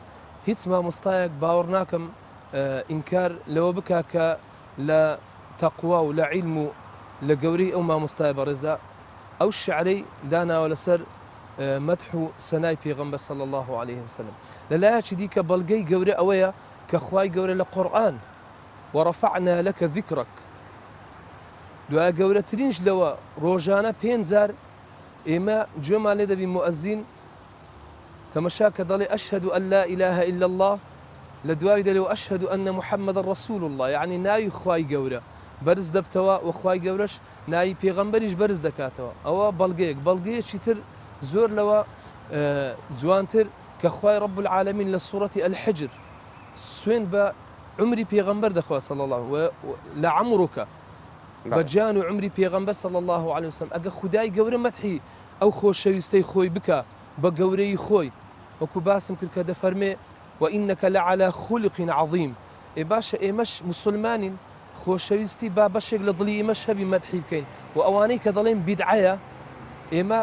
هیچ مامۆستایەک باوەڕ ناکەم ئینکار لەوە بکا کە لە تەقوا و لە عیلم و لە گەورەی ئەو مامۆستای بەڕێزە ئەو شعرەی داناوە لەسەر مەدح و سەنای پێغەمبەر صلی الله عليه وسلم لەلایەکی دیکە بەڵگەی گەورە ئەوەیە کە خوای گەورە لە قورئان وەڕەفەعنا لەکە ذیکرەک دوایە گەورەترینش لەوە ڕۆژانە 5,000 ئێمە گوێمان لێ دەبی مؤەزین تەمەشا کە دەڵێ ئەشهد ئەن لا إله إلا الله لە دوای دەلێ ئەشهد ئەن محەممەد رسول الله یعنی ناوی خوای گەورە بەرز دەبتەوە و خوای گەورەش ناوی پێغەمبەریش بەرز دەکاتەوە ئەوە بەڵگەیەکی تر زۆر لەوە جوانتر کە خوای رب العالمین لە سوورەتی الحجر سوێن بە عمری پێغەمبەر دەخوا صلی الله لە عەمرکە بەجان و عمری پێغەمبەر صلی الله عليه وسلم ئەگە خودای گەورە مەدحی ئەو خۆشەویستەی خۆی بکە بە گەورەی خۆی وەکو باسم کرد کە دەفەرمێ وإنك لعلى خلق عظيم ئێ باشە ئێمەش مسلمانین خۆشەویستی با بەشێک لە دڵی ئێمەش هەبی مەدحی بکەین و ئەوانەی کە دەڵێن بیدعەیە ئێمە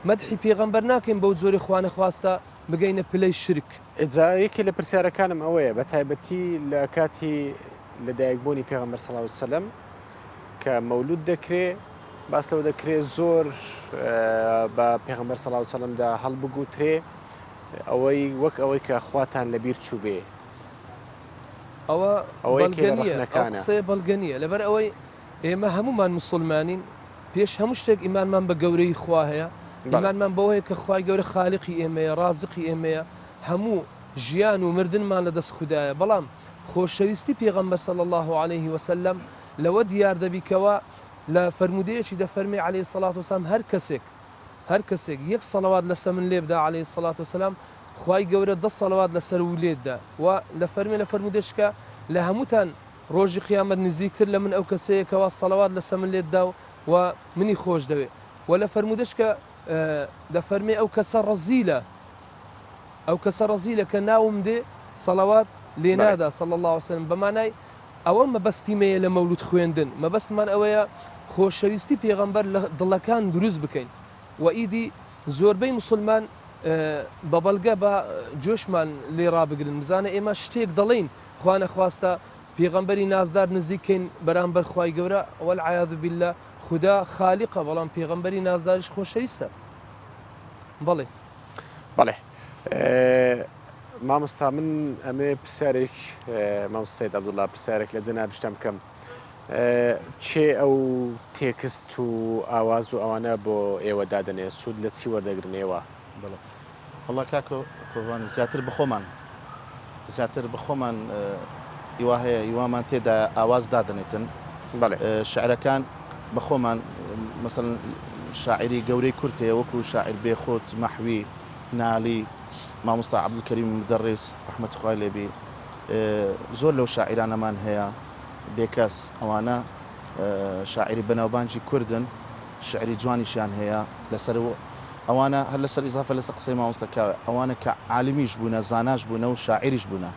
مەدحی پێغەمبەر ناکەین بەو جۆری خوانە خواستە بگەینە پلەی شرک ئجایەکی لە پرسیارەکانم ئەوەیە بە تایبەتی لە کاتی لەدایکبوونی پێغەمبەر صلی الله عليه وسلم کە مەولود دەکرێ باس لەوە دەکرێت زۆر بە پێغەمبەر صلی الله عليه وسلم دا هەڵبگوترێ ئەوەی وەک ئەوەی کە خواتان لەبیر چوو بێ ئەوە قسەیە بەڵگەنیە لەبەر ئەوەی ئێمە هەمومان مسلمانین پێش هەموو شتێک ئیمانمان بە گەورەی خوا هەیە ئیمانمان بەوەیە کە خوای گەورە خالیقی ئێمەیە رازقی ئێمەیە هەموو ژیان و مردنمان لە دەست خوددایە بەڵام خۆشەویستی پێغەمبەر صلی الله عليه وسلم لەوە دیار دەبیکەوە لە فەرمودەیەکی دەفەرمێ عليه الصلاة والسلام هەر کەسێک یەک سەڵەوات لەسەر من لێ بدا عليه الصلاة والسلام خوای گەورە 10 سەڵەوات لەسەر و لێدا و لە فەرمێ لە فەرمودەشکە لە هەمووتان ڕۆژی قیامەت نزیکتر لە من ئەو کەسەیەکەوە سەڵەوات لەسەر من لێدا و منی خۆش دەوێ و لە فەرمودەشکە دەفەرمێ ئەو کەسە ڕەزیلە کە ناوم دێ سەڵەوات لێ نادا صلی الله عليه وسلم بەمانای ئەوە مەبەستیمەیە لە مەولود خوێندن مەبەستمان ئەوەیە خۆشەویستی پێغەمبەر لە دڵەکان دروست بکەین و ئیدی زۆربەی مسلمان بە بەڵگە بە جۆشمان لێ ڕابگرن بزانە ئێمە شتێک دەڵێن خوا نەخواستە پێغەمبەری نازدار نزیکەین بەرامبەر خوای گەورە والعیاذ بالله خدا خالیقە بەڵام پێغەمبەری نازداریش خۆشەویستە بەڵێ مامۆستا من ئەمێ پرسیارێک مامۆستا سەید عەبدوڵڵا پرسیارێک لە جەناب شتم بکەم چێ ئەو تێکست و ئاواز و ئەوانە بۆ ئێوە دادەنێ سوود لە چی وەردەگرنێوە بەڵێ وەڵا کاکە قوربان زیاتر زیاتر بخۆمان هیوا هەیە هیوامان تێدا ئاواز دادەنێتن شعرەکان بەخۆمان مەسەڵەن شاعری گەورەی کورتەیە وەکو شاعر بێخۆت مەحوی نالی مامۆستا عەبدولکەریم مدەڕیس ڕەحمەتی خوای لێبی زۆر لەو شاعیرانەمان هەیە بێکەس ئەوانە شاعری بەناوبانجی کوردن شعری جوانیشیان هەیە لەسەر ئەوانە هەر لەسەر ئیزافە لەسەر قسەی مامۆستاکە ئەوانە کە عالمیش بوونە زاناش بوونە و شاعریش بوونە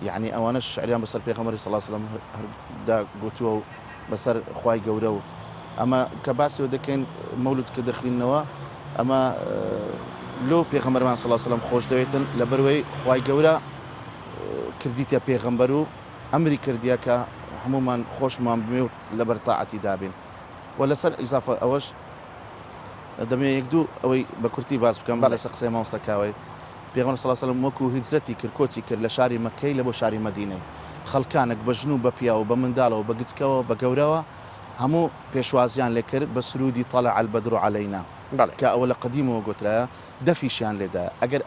یعنی ئەوانە شعریان بەسەر پێغەمبەری صلی الله علیه و سلم هەردا گوتووە و بەسەر خوای گەورە و ئەمە کە باسیەوە دەکەین مەولود کە دەخوێننەوە ئەمە لۆ پێغەمبەرمان صلی الله علیه و سلم خۆش دەوێتن لەبەرەوەی خوای گەورە کردیتە پێغەمبەر و ئەمری کردیە کە هەمومان خۆشمان بمێ و لەبەر تاعەتی دابین و لەسەر ئیزافە ئەوەش دەمێ یەک دوو ئەوەی بە کورتی باس بکەم لەسەر قسەی مامۆستاکاوەی پێغەمبەر صلی الله علیه و سلم وەکو هیجرەتی کرد کۆچی کرد لە شاری مەککەی لە بۆ شاری مەدینەی خەڵکانێک بە ژن و بە پیا و بە منداڵەوە بە گچکەوە بە گەورەوە هەموو پێشوازیان لێ کرد بە سرودی طلع البدر علينا کە ئەوە لە قەدیمەوە گوترایە دەفیشیان لێدا ئەگەر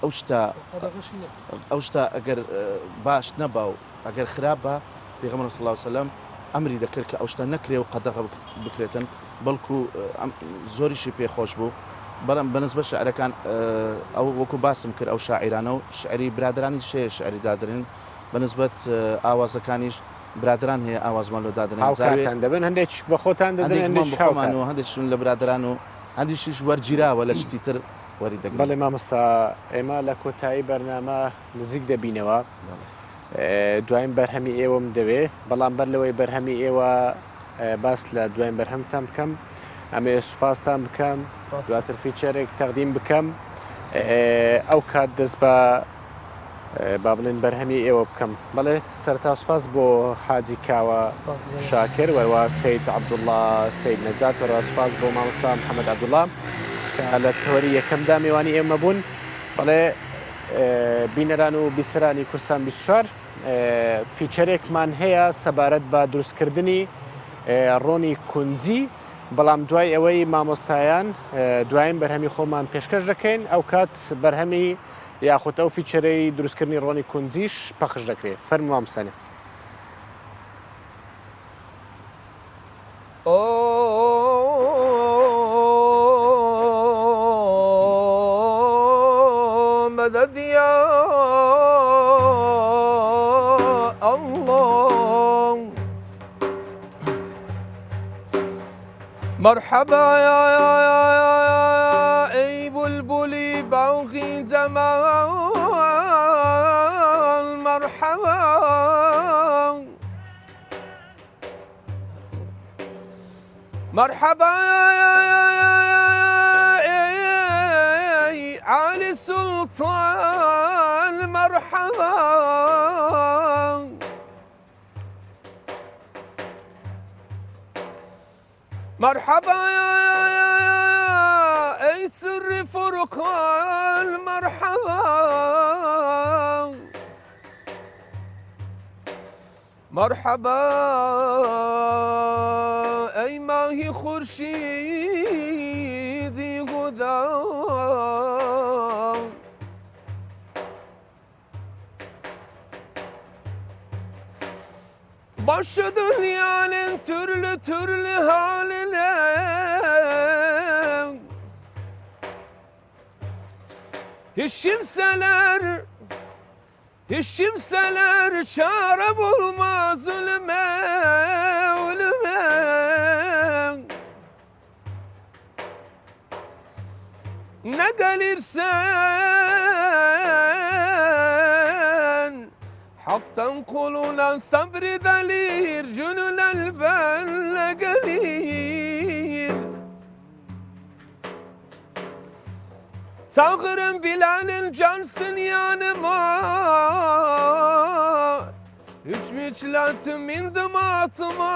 ئەو شتە ئەگەر باش نەبا و ئەگەر خراپ بە پێغەمبەر صلی الله علیه و سلم ئەمری دەکرد کە ئەو شتە نەکرێ و قەدەغە بکرێتن بەڵکو زۆریشی پێخۆش بوو بەڵام بەنسبە شعرەکان ئەو وەکو باسم کرد ئەو شاعیرانە و شعری برادرانی شەیە شعری دادرێن بەنسبەت ئاوازەکانیش برادران هەیە ئاوازمان لۆ دادنێن هاوکارتان دەبن هەندێک بە خۆتان دەدەن بخۆمان و هەندێکشون لە برادران و هەندێکیش وەرگیراوە لە شتی تر وەری دەگرن بەڵێ مامۆستا ئێمە لە کۆتایی بەرنامە نزیک دەبینەوە دوایین بەرهەمی ئێوەم دەوێ بەڵام بەر لەوەی بەرهەمی ئێوە باس لە دوایین بەرهەمتان بکەم ئەمێ سوپاستان بکەم دواتر فیچەرێک تەقدیم بکەم ئەو کات دەست بە با بڵێن بەرهەمی ئێوە بکەم بەڵێ سەرتا سوپاس بۆ حاجی کاوە شاکر وەروە سەید عەبدوڵڵا سەید نەجات وەروە سوپاس بۆ مامۆستا محەممەد عەبدوڵڵا کە لە تەوەری یەکەمدا میوانی ئێمە بوون بەڵێ بینەران و بیسەرانی کوردستان 24 فیچەرێکمان هەیە سەبارەت بە دروستکردنی ڕۆنی کونجی بەڵام دوای ئەوەی مامۆستایان دوایین بەرهەمی خۆمان پێشکەش دەکەین ئەو کات بەرهەمی یاخود ئەو فیچەرەی دروستکردنی ڕۆنی کونجیش پەخش دەکرێت فەرموو مامۆستانێ مدد يا الله مرحبا يا اي بلبلي باغي زمان مرحبا مرحبا علي السلطان مرحبا مرحبا اي سر فرقان مرحبا مرحبا اي ماهي خورشيدي غدا başı dünyanın türlü türlü haline hiç kimseler çare bulmaz ölüme ölüme ne gelirsen haktan kuluna sabri delir cünül elbelle gelir Sağırım Bilal'in cansın yanıma Üç müçlatım indim atıma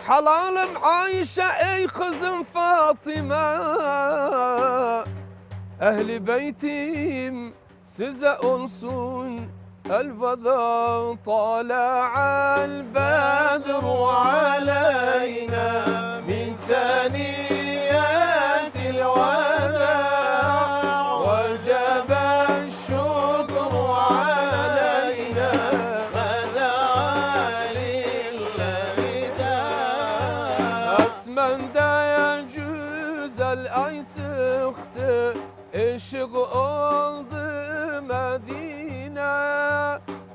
Halalım Ayşe ey kızım Fatıma Ehli beytim size olsun elveda. Tala'a el-bedru aleyna min thaniyatil veda. Vecebe şükru aleyna Esmen de güzel ay sıktı, eşik oldu Medine.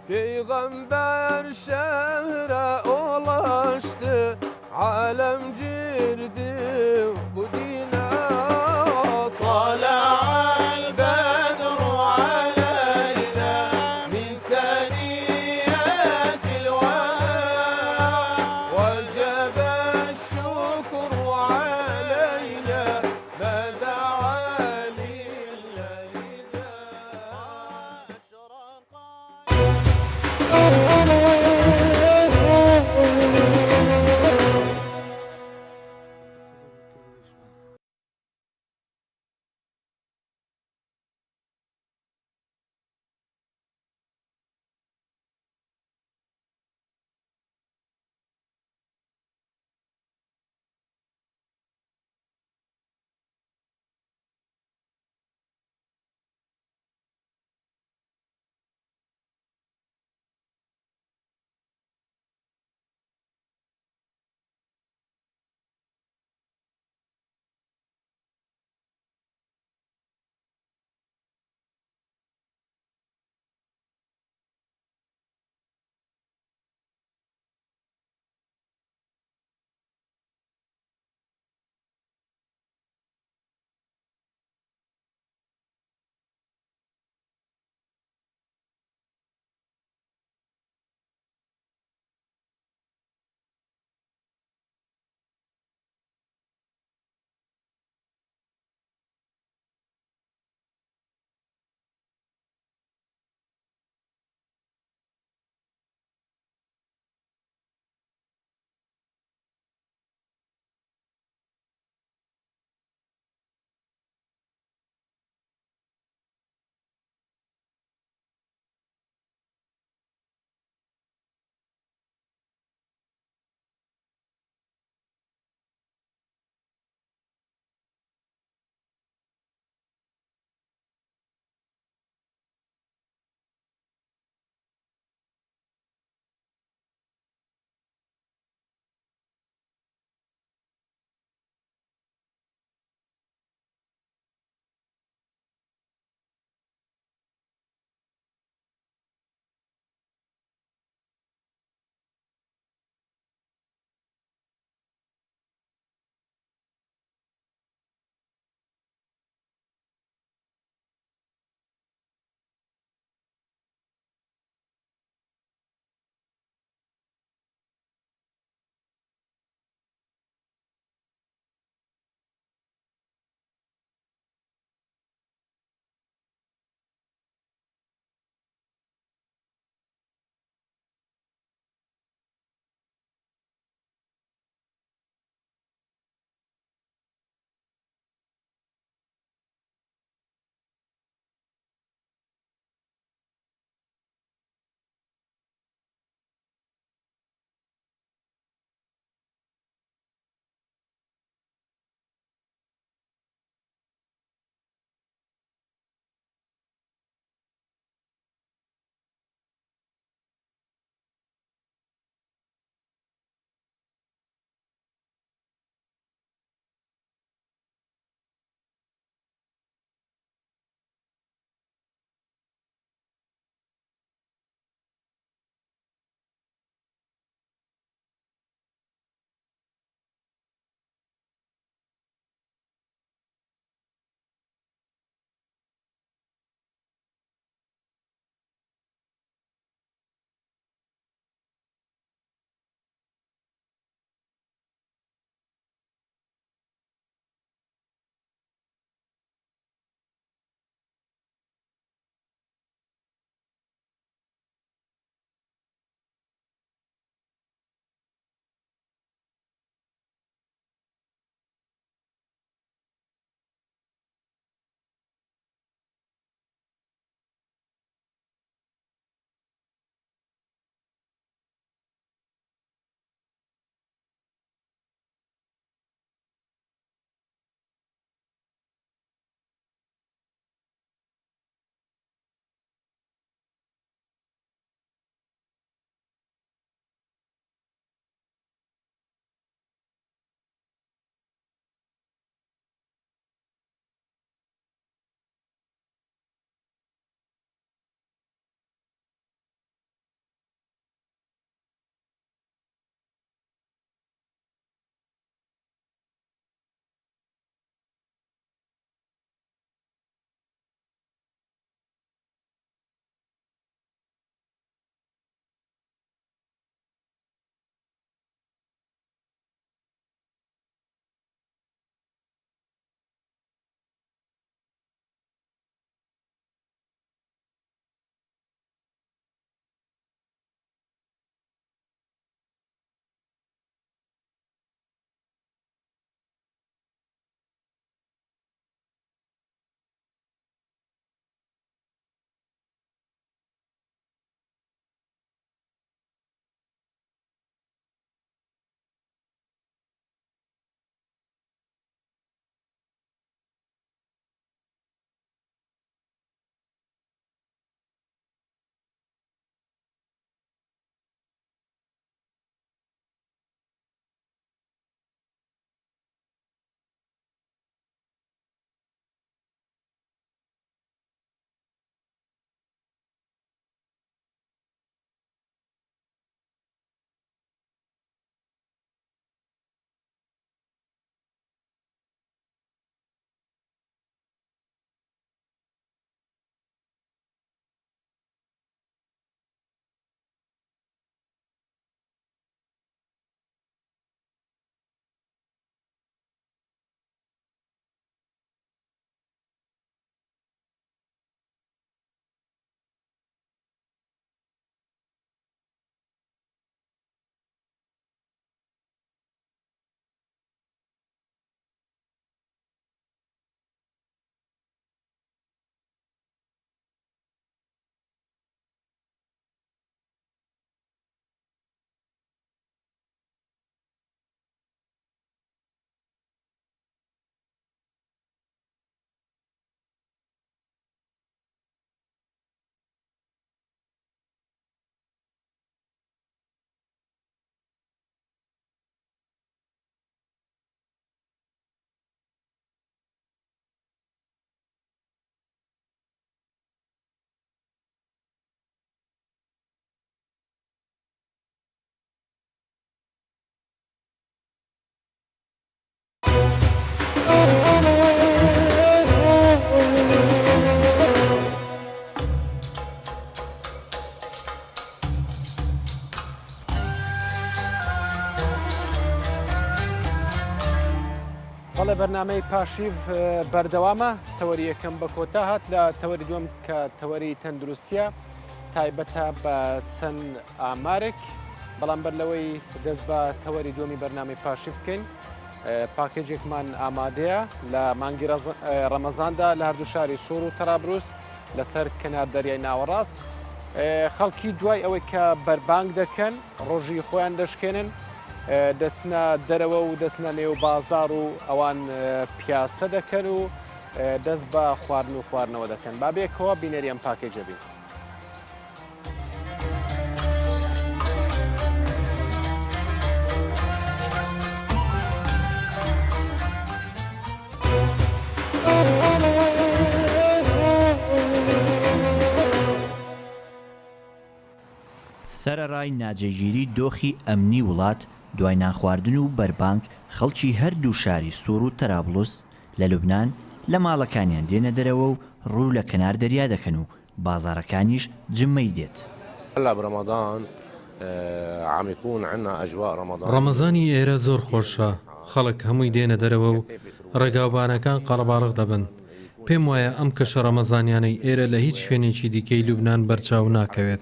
Peygamber şehre ulaştı, alem girdi bu dine. Tala'al bedru aleyna min thaniyatil veda. Vecebe şükru aleyna meda بەڵێ بەرنامەی پاشیف بەردەوامە تەوەری یەکەم بە کۆتا هات لە تەوەری دووەم کە تەوەری تەندروستیە تایبەتە بە چەند ئامارێک بەڵام بەر لەوەی دەست بە تەوەری دووەمی بەرنامەی پاشیف بکەین پاکێجێکمان ئامادەیە لە مانگی ڕەمەزاندا لە هەردوو شاری سۆر و تەرابروس لەسەر کەنار دەریای ناوەڕاست خەڵکی دوای ئەوەی کە بەربانگ دەکەن ڕۆژی خۆیان دەشکێنن دەچنە دەرەوە و دەچنە نێو بازار و ئەوان پیاسە دەکەن و دەست بە خواردن و خواردنەوە دەکەن بابێکەوە بینەری ئەم پاکێجە بین. سەرەڕای ناجێگیری دۆخی ئەمنی وڵات دوای نانخواردن و بەربانگ خەڵکی هەردوو شاری سۆر و تەرابلوس لە لوبنان لە ماڵەکانیان دێنە دەرەوە و ڕوو لە کەنار دەریا دەکەن و بازارەکانیش جمەی دێت. ڕەمەزانی ئێرە زۆر خۆشە خەڵک هەمووی دێنە دەرەوە و ڕێگاوبانەکان قەڵەباڵغ دەبن. پێم وایە ئەم کەشە ڕەمەزانیانەی ئێرە لە هیچ شوێنێکی دیکەی لوبنان بەرچاو ناکەوێت.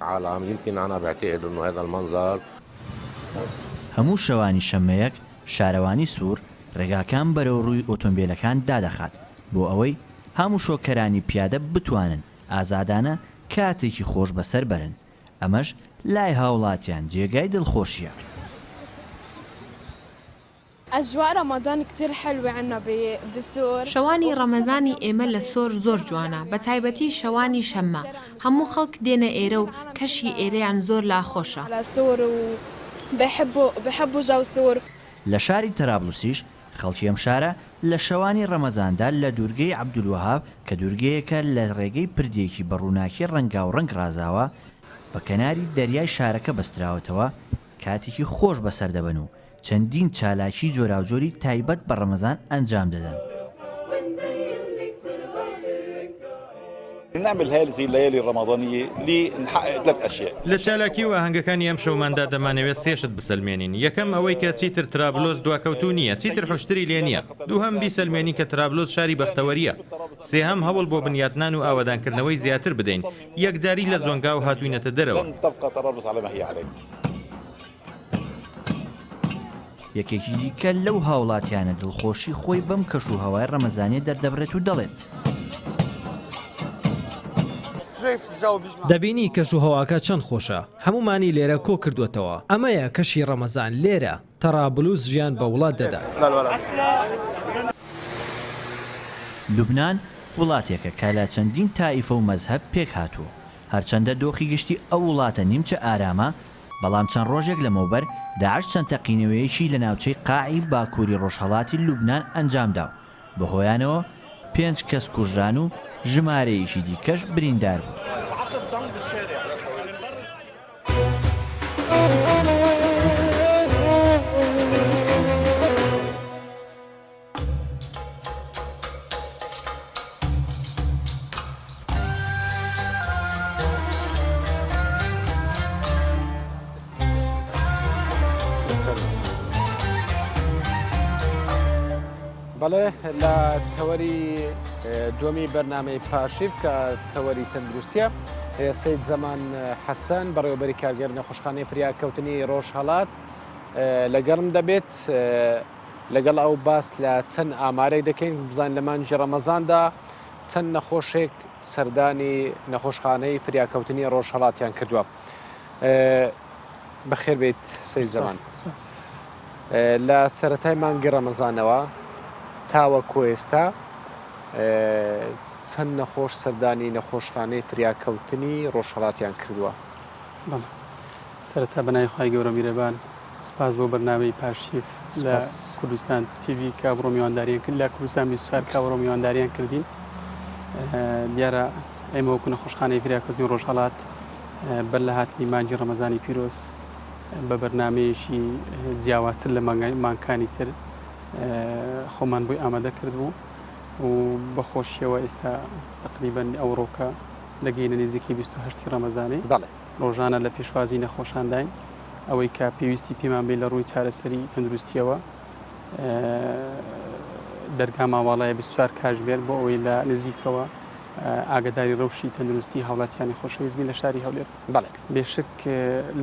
هەموو شەوانی شەمەیەک شارەوانی سوور ڕێگاکان بەرەو ڕووی ئۆتۆمبیلەکان دادەخات بۆ ئەوەی هەموو شۆکەرانی پیادە بتوانن ئازادانە کاتێکی خۆش بەسەر بەرن. ئەمەش لای هاوڵاتیان جێگای دڵخۆشیە. ئەژوا ڕەمەدان کتر حەلوە عنا بسۆر شەوانی ڕەمەزانی ئێمە لە سۆر زۆر جوانە بە تایبەتی شەوانی شەممە هەموو خەڵک دێنە ئێرە و کەشی ئێرەیان زۆر لاخۆشە بحب جاو سۆر. لە شاری تەرابلوسیش خەڵکی ئەم شارە لە شەوانی ڕەمەزاندا لە دوورگەی عەبدولوەهاب کە دوورگەیەکە لە ڕێگەی پردێکی بە ڕووناکی ڕەنگا و ڕەنگ ڕازاوە بە کەناری دەریای شارەکە بەستراوەتەوە کاتێکی خۆش بەسەر دەبن و چەندین چالاکی جۆراوجۆری تایبەت بە ڕەمەزان ئەنجام دەدەن. نعمل هذه الليالي الرمضانية لنحقق 3 أشياء. لە چالاکی و ئاهەنگەکانی ئەم شەوماندا دەمانەوێت سێشت بسەلمێنین. یەکەم ئەوەی کە چیتر ترابلۆس دواکەوتو نییە، چیتر حوشتری لێ نییە. دووهەم بیسەلمێنین کە ترابلۆس شاری بەختەوەریە. سێهەم هەوڵ بۆ بنیاتنان و ئاوەدانکردنەوەی زیاتر بدەین. یەکجاری لە زۆنگا و هاتووینەتە دەرەوە. یەکێکی دیکە لەو هاوڵاتیانە دڵخۆشی خۆی بەم کەش و هەوای ڕەمەزانێ دەردەبرێت و دەڵێت. دەبینی کەش و هەواکە چەند خۆشە هەمومانی لێرە کۆ کردوێتەوە ئەمەیە کەشی ڕەمەزان لێرە تەرابلوس ژیان بە وڵات دەدا. لوبنان وڵاتێکە کە لە چەندین تائیفە و مەزهەب پێک هاتووە هەرچەندە دۆخی گشتی ئەو وڵاتە نیمچە ئارامە بەڵام چەند ڕۆژێک لەمەوبەر داعش چەند تەقینەوەیەکی لە ناوچەی قاعی باکووری ڕۆژهەڵاتی لوبنان ئەنجامدا و بەهۆیانەوە 5 کەس کوژران و ژمارەیەکی دیکەش بریندار بوو. بەڵێ لە تەوەری دووەمی بەرنامەی پاشیف کە تەوەری تەندروستیە سید زەمان حەسەن بەڕێوەبەری کارگەر نەخۆشخانەی فریاکەوتنی ڕۆژهەڵات لەگەڵم دەبێت لەگەڵ ئەو باس لە چەند ئامارێک دەکەین بزانین لە مانگی ڕەمەزاندا چەند نەخۆشێک سەردانی نەخۆشخانەی فریاکەوتنی ڕۆژهەڵاتیان کردووە. بەخێر بێت سید زەمان. لە سەرەتای مانگی ڕەمەزانەوە تاوەکو ئێستا چەند نەخۆش سەردانی نەخۆشخانەی فریاکەوتنی ڕۆژهەڵاتیان کردووە. سەرەتا بەنای خی گەورە میرەبان سپاس بۆ بەرنامەی پاشیف لە کوردستان تیڤی کە بڕۆ میوانداریان کرد لە کوردستان 24 کە بڕۆ میوانداریان کردین. دیارە ئێمە وەکو نەخۆشخانەی فریاکەوتنی ڕۆژهەڵات بەر لە هاتنی مانگی ڕەمەزانی پیرۆز بە بەرنامەیەکی جیاوازتر لە مانگەکانی تر خۆمان بۆی ئامادە کردبوو و بەخۆشیەوە ئێستا تقریبەن ئەوڕۆکە دەگەینە نزیکەی 28 ڕەمەزانی ڕۆژانە لە پێشوازی نەخۆشانداین ئەوەی کە پێویستی پێمان بێ لە ڕووی چارەسەری تەندروستیەوە دەرگا ماوەڵایە 24 کاتژمێر بۆ ئەوەی لە نزیکەوە ئاگداری ڕەوشی تەندروستی هاوڵاتیانی خۆشەویستبی لە شاری هەولێر بێشک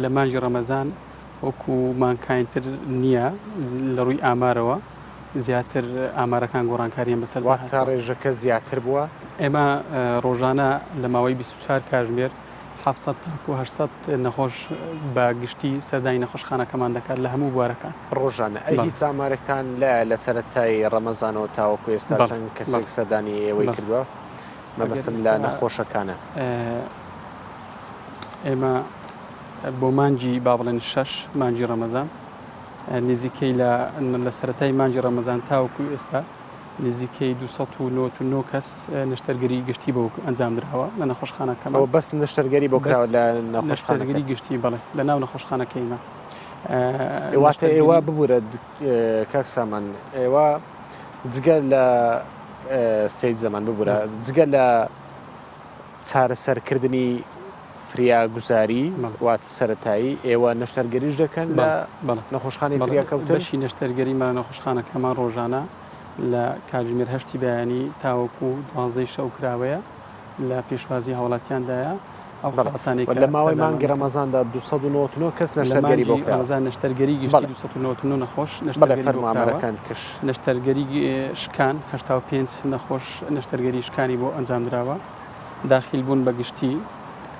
لە مانگی ڕەمەزان وەکو مانکاینتر نییە لە ڕووی ئامارەوە زیاتر ئامارەکان گۆڕانکاریان بەسەر تا ڕێژەکە زیاتر بووە ئێمە ڕۆژانە لە ماوەی 24 کاتژمێر 700 تا 800 نەخۆش بە گشتی سەردانی نەخۆشخانەکەمان دەکات لە هەموو بوارەکان ڕۆژانە ئەی هیچ ئامارێکتان لە سەرەتای ڕەمەزانەوە تاوەکو ئێستا چەند کەسێک سەردانی ئێوەی کردووە مەبەستم لە نەخۆشەکانە ئێمە بۆ مانجی با بڵێن 6 مانجی ڕەمەزان نزیکەی لە سەرەتای مانجی ڕەمەزان تاوەکو ئێستا نزیکەی 299 کەس نەشتەرگەری گشتی بۆ ئەنجام درراوە لە نەخۆشخانەکەم ئەو بەس نەشتەرگەری بۆ کراوە لە نەشتەرگەری گشتی بڵێ لە ناو نەخۆشخانەکەیمە واتە ئێوە ببوورە کاک سامان ئێوە جگە لە سید زەمان ببوورە جگە لە چارەسەرکردنی فریاگوزاری واتە سەرەتایی ئێوە نەشتەرگەریش دەکەن لە نەخۆشخانەی فریاکەوتن بەشی نەشتەرگەریمان نەخۆشخانەکەمان ڕۆژانە لە کاتژمێر 8 بەیانی تاوەکو 12 شەو کراوەیە لە پێشوازی هاوڵاتیاندایە ئەو خەڵاتانێک لە ماوەی مانگی ڕەمەزاندا 299 کەس نەشتەرگەری بۆ ڕەمەزان نەشتەرگەری گشتی 299 نەخۆش فەرمانەکان کش نەشتەرگەری شکان 85 نەخۆش نەشتەرگەری شکانی بۆ ئەنجام درراوە داخیل بوون بە گشتی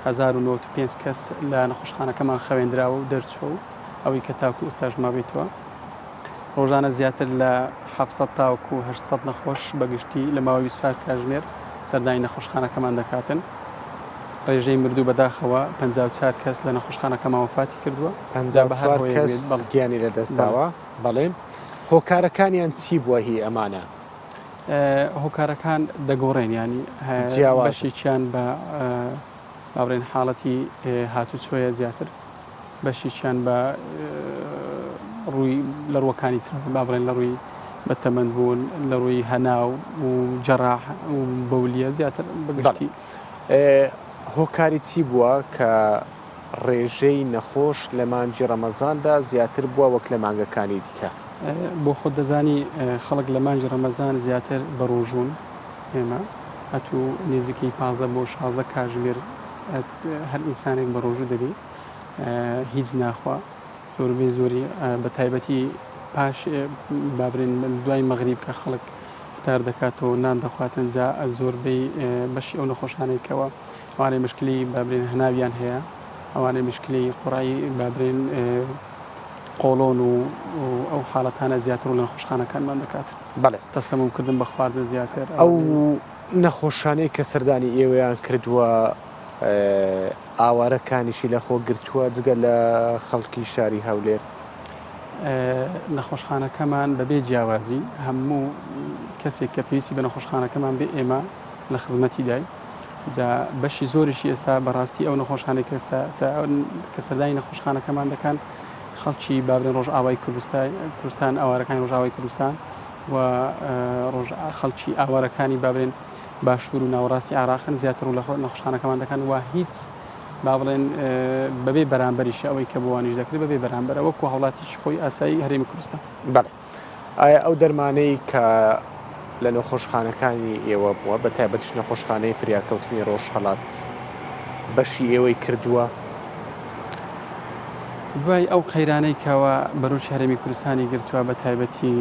1095 کەس لە نەخۆشخانەکەمان خەوێنراوە و دەرچوە و ئەوەی کە تاکو ئێستاش مابێتەوە ڕۆژانە زیاتر لە 700 تاوەکو 800 نەخۆش بەگشتی لە ماوەی 24 کاتژمێر سەردانی نەخۆشخانەکەمان دەکاتن ڕێژەی مردوو بەداخەوە 54 کەس لە نەخۆشخانەکەمان وفاتی کردووە 54 کەس گیانی لەدەستاوە بەڵێ هۆکارەکانیان چی بووە هی ئەمانە هۆکارەکان دەگۆڕێن ینی بەشێکیان بە باڵێن حاڵەتی هاتوچۆیە زیاتر بەشێکیان بە ڕووی لە ڕووەکانی تر با بڵێن لە ڕووی بەتەمەند بوون لە ڕووی هەناو و جەراح و بەولیە زیاتر بەگشتی هۆکاری چی بووە کە ڕێژەی نەخۆش لە مانجی ڕەمەزاندا زیاتر بووە وەک لە مانگەکانی دیکە بۆ خۆت دەزانی خەڵک لە مانجی ڕەمەزان زیاتر بەڕۆژوون ئێمە ئەتوو نێزیکەی 15 بۆ 16 کاتژمێر هەر ئینسانێک بە ڕۆژوو دەبێت هیچ ناخوا زۆربەی زۆری بە تایبەتی پاش بابرین دوای مەغریب کە خەڵک فتار دەکاتەوە نان دەخواتن جا زۆربەی بەشی ئەو نەخۆشانێکەوە ئەوانەی مشکلی بابرین هەناویان هەیە ئەوانەی مشکلی قوڕایی بابرین قۆڵۆن و ئەو حاڵەتانە زیاتر و لە نەخۆشخانەکانمان دەکات بەڵێ تەسەممکردن بە خواردن زیاتر ئەو نەخۆشانەی کە سەردانی ئێوەیان کردووە ئاوارەکانیشی لە خۆ گرتووە جگە لە خەڵکی شاری هەولێر نەخۆشخانەکەمان بەبێ جیاوازی هەموو کەسێک کە پێویستی بە نەخۆشخانەکەمان بێ ئێمە لە خزمەتی دای جا بەشی زۆریشی ئێستا بەڕاستی ئەو نەخۆشخانێک کە سەردانی نەخۆشخانەکەمان دەکەن خەڵکی بابرێن ڕۆژ ئاوای کوردستان ئاوارەکانی ڕۆژاوای کوردستان و خەڵکی ئاوارەکانی بابرێن باشوور و ناوەڕاستی عراقن زیاتر و لە نەخۆشخانەکەمان دەکەن و هیچ با بڵێن بەبێ بەرامبەریش ئەوەی کە بۆوانیش دەکرێت بەبێ بەرامبەرە وەکو هەوڵاتیش خۆی ئاسایی هەرێمی کوردستان بەڵێ ئایا ئەو دەرمانەی کە لە نەخۆشخانەکانی ئێوە بووە بە تایبەتش نەخۆشخانەی فریاکەوتنی ڕۆژهەڵات بەشی ئێوەی کردووە دوای ئەو قەیرانەی کەوە بەرەوچ هەرێمی کوردستانی گرتووە بە تایبەتی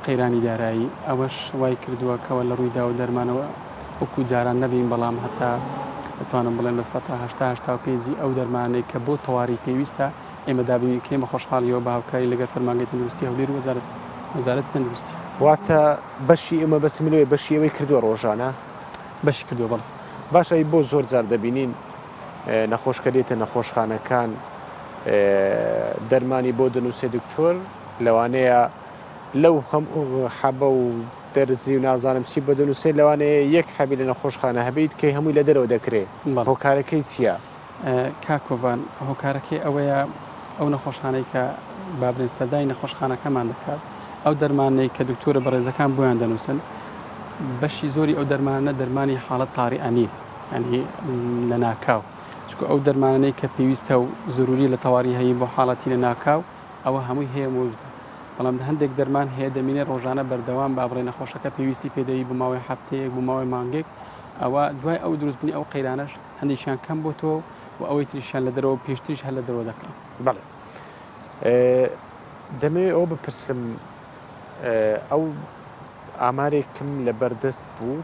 قەیرانی دارایی ئەوەش وای کردووە کەوە لە ڕوویدا و دەرمانەوە وەکو جاران نەبین بەڵام هەتا دەتوانم بڵێن لە 1970 پێیجی ئەو دەرمانەی کە بۆ تەواوی پێویستە ئێمە دابینی کێمە خۆشحاڵیەوە بە هاوکاری لەگەر فەرمانگەی تەندروستی هەولێر و وەزارەت تەندروستی واتە بەشی ئێمە بەسملوێ بەشی ئەوەی کردووە ڕۆژانە بەشی کردووە بڵێ باشە بۆ زۆر جار دەبینین نەخۆشکە دێتە نەخۆشخانەکان دەرمانی بۆ دەنووسێ دکتۆر لەوانەیە لەو هەموو حەبە و دەرزی و نازانم چی بە دەنووسێت لەوانەیە یەک حەبی لە نەخۆشخانە هەبیت کەی هەمووی لە دەرەوە دەکرێت هۆکارەکەی چییە؟ کاکۆڤان هۆکارەکەی ئەوەیە ئەو نەخۆشخانەی کە بابرێن سەردانی نەخۆشخانەکەمان دەکات ئەو دەرمانەی کە دکتۆرە بەڕێزەکان بۆیان دەنووسن بەشی زۆری ئەو دەرمانە دەرمانی حاڵەت تاڕی ئەنی ینی لە ناکاو چکە ئەو دەرمانەی کە پێویستە و زروری لە تەواوی هەیە بۆ حاڵەتی لە ناکاو ئەوە هەمووی هەیە مۆزدا بەڵام هەندێک دەرمان هەیە دەمینێت ڕۆژانە بەردەوام با بڵێ نەخۆشەکە پێویستی پێدەوی بۆ ماوەی هەفتەیەک بۆ ماوەی مانگێک ئەوە دوای ئەو دروستبوونی ئەو قەیرانەش هەندێکیان کەم بۆ تۆ و ئەوەی تریشیان لە دەرەوە پێشتریش هەر لە دەرەوە دەکەن. بەڵێ دەمەوێت ئەو بپرسم ئەو ئامارێکم لە بەردەست بوو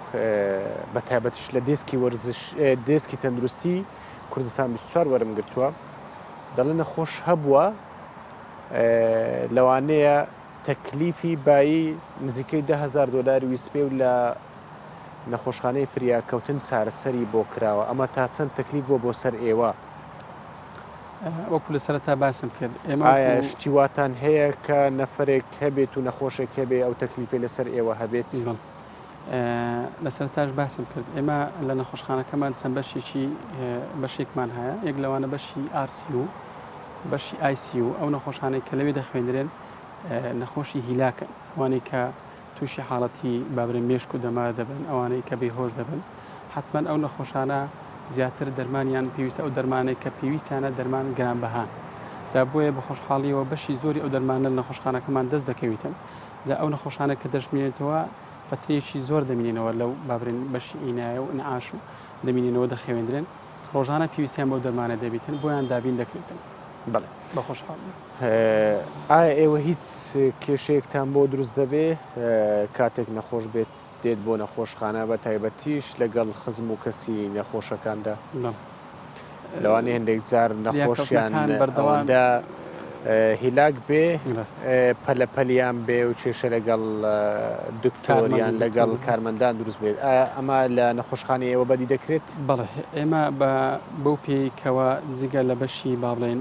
بە تایبەتش لە دێسکی وەرزش دێسکی تەندروستی کوردستان 24 وەرم گرتووە دەڵێ نەخۆش هەبووە لەوانەیە تەکلیفی بایی نزیکەی $10,000 ویسپێ و لە نەخۆشخانەی فریاکەوتن چارەسەری بۆ کراوە ئەمە تا چەند تەکلیف بۆ سەر ئێوە وەکو لە سەرەتا باسم کرد ئایا شتیواتان هەیە کە نەفرێک هەبێت و نەخۆشێک هەبێ ئەو تەکلیفی لەسەر ئێوە هەبێت لە سەرتاش باسم کرد ئێمە لە نەخۆشخانەکەمان چەند بەشێکی بەشێکمان هەیە یەک لەوانە بەشی RCU بەشی ICU ئەو نەخۆشخانەی کە لەوێ دەخوێنرێن نەخۆشی هیلاکن ئەوانەی کە تووشی حاڵەتی بابرە مێشک و دەما دەبن ئەوانەی کە بێهۆش دەبن حتمما ئەو نەخۆشانە زیاتر دەرمانیان پێویستە ئەو دەرمانێک کە پێویستیانە دەرمان گرانبەهان جا بۆیە بە خۆشحاڵیەوە بەشی زۆری ئەو دەرمانە لە نەخۆشخانەکەمان دەست دەکەویتن جا ئەو نەخۆشانە کە دەژمێنێتەوە فترێکی زۆر دەمینێنەوە لەو بابرین بەشی ئینایە و نعاش و دەمینێنەوە دەخەوێنرێن ڕۆژانە پێویستیان بەو دەرمانە دەبیتن بۆیان دابین دەکرێتن بەڵێ بە خۆشحاڵ ئایا ئێوە هیچ کێشەیەکتان بۆ دروست دەبێ کاتێک نەخۆش بێت دێت بۆ نەخۆشخانە بە تایبەتیش لەگەڵ خزم و کەسی نەخۆشەکاندا لەوانێ هەندێک جار نەخۆشیان بەردەوامدا هیلاک بێ پەلەپەلیان بێ و کێشە لەگەڵ دکتۆریان لەگەڵ کارمەندان دروست بێت ئەمە لە نەخۆشخانەی ئێوە بەدی دەکرێت بەڵێ ئێمە بەو پێیکەوە جگە لە بەشی با بڵێن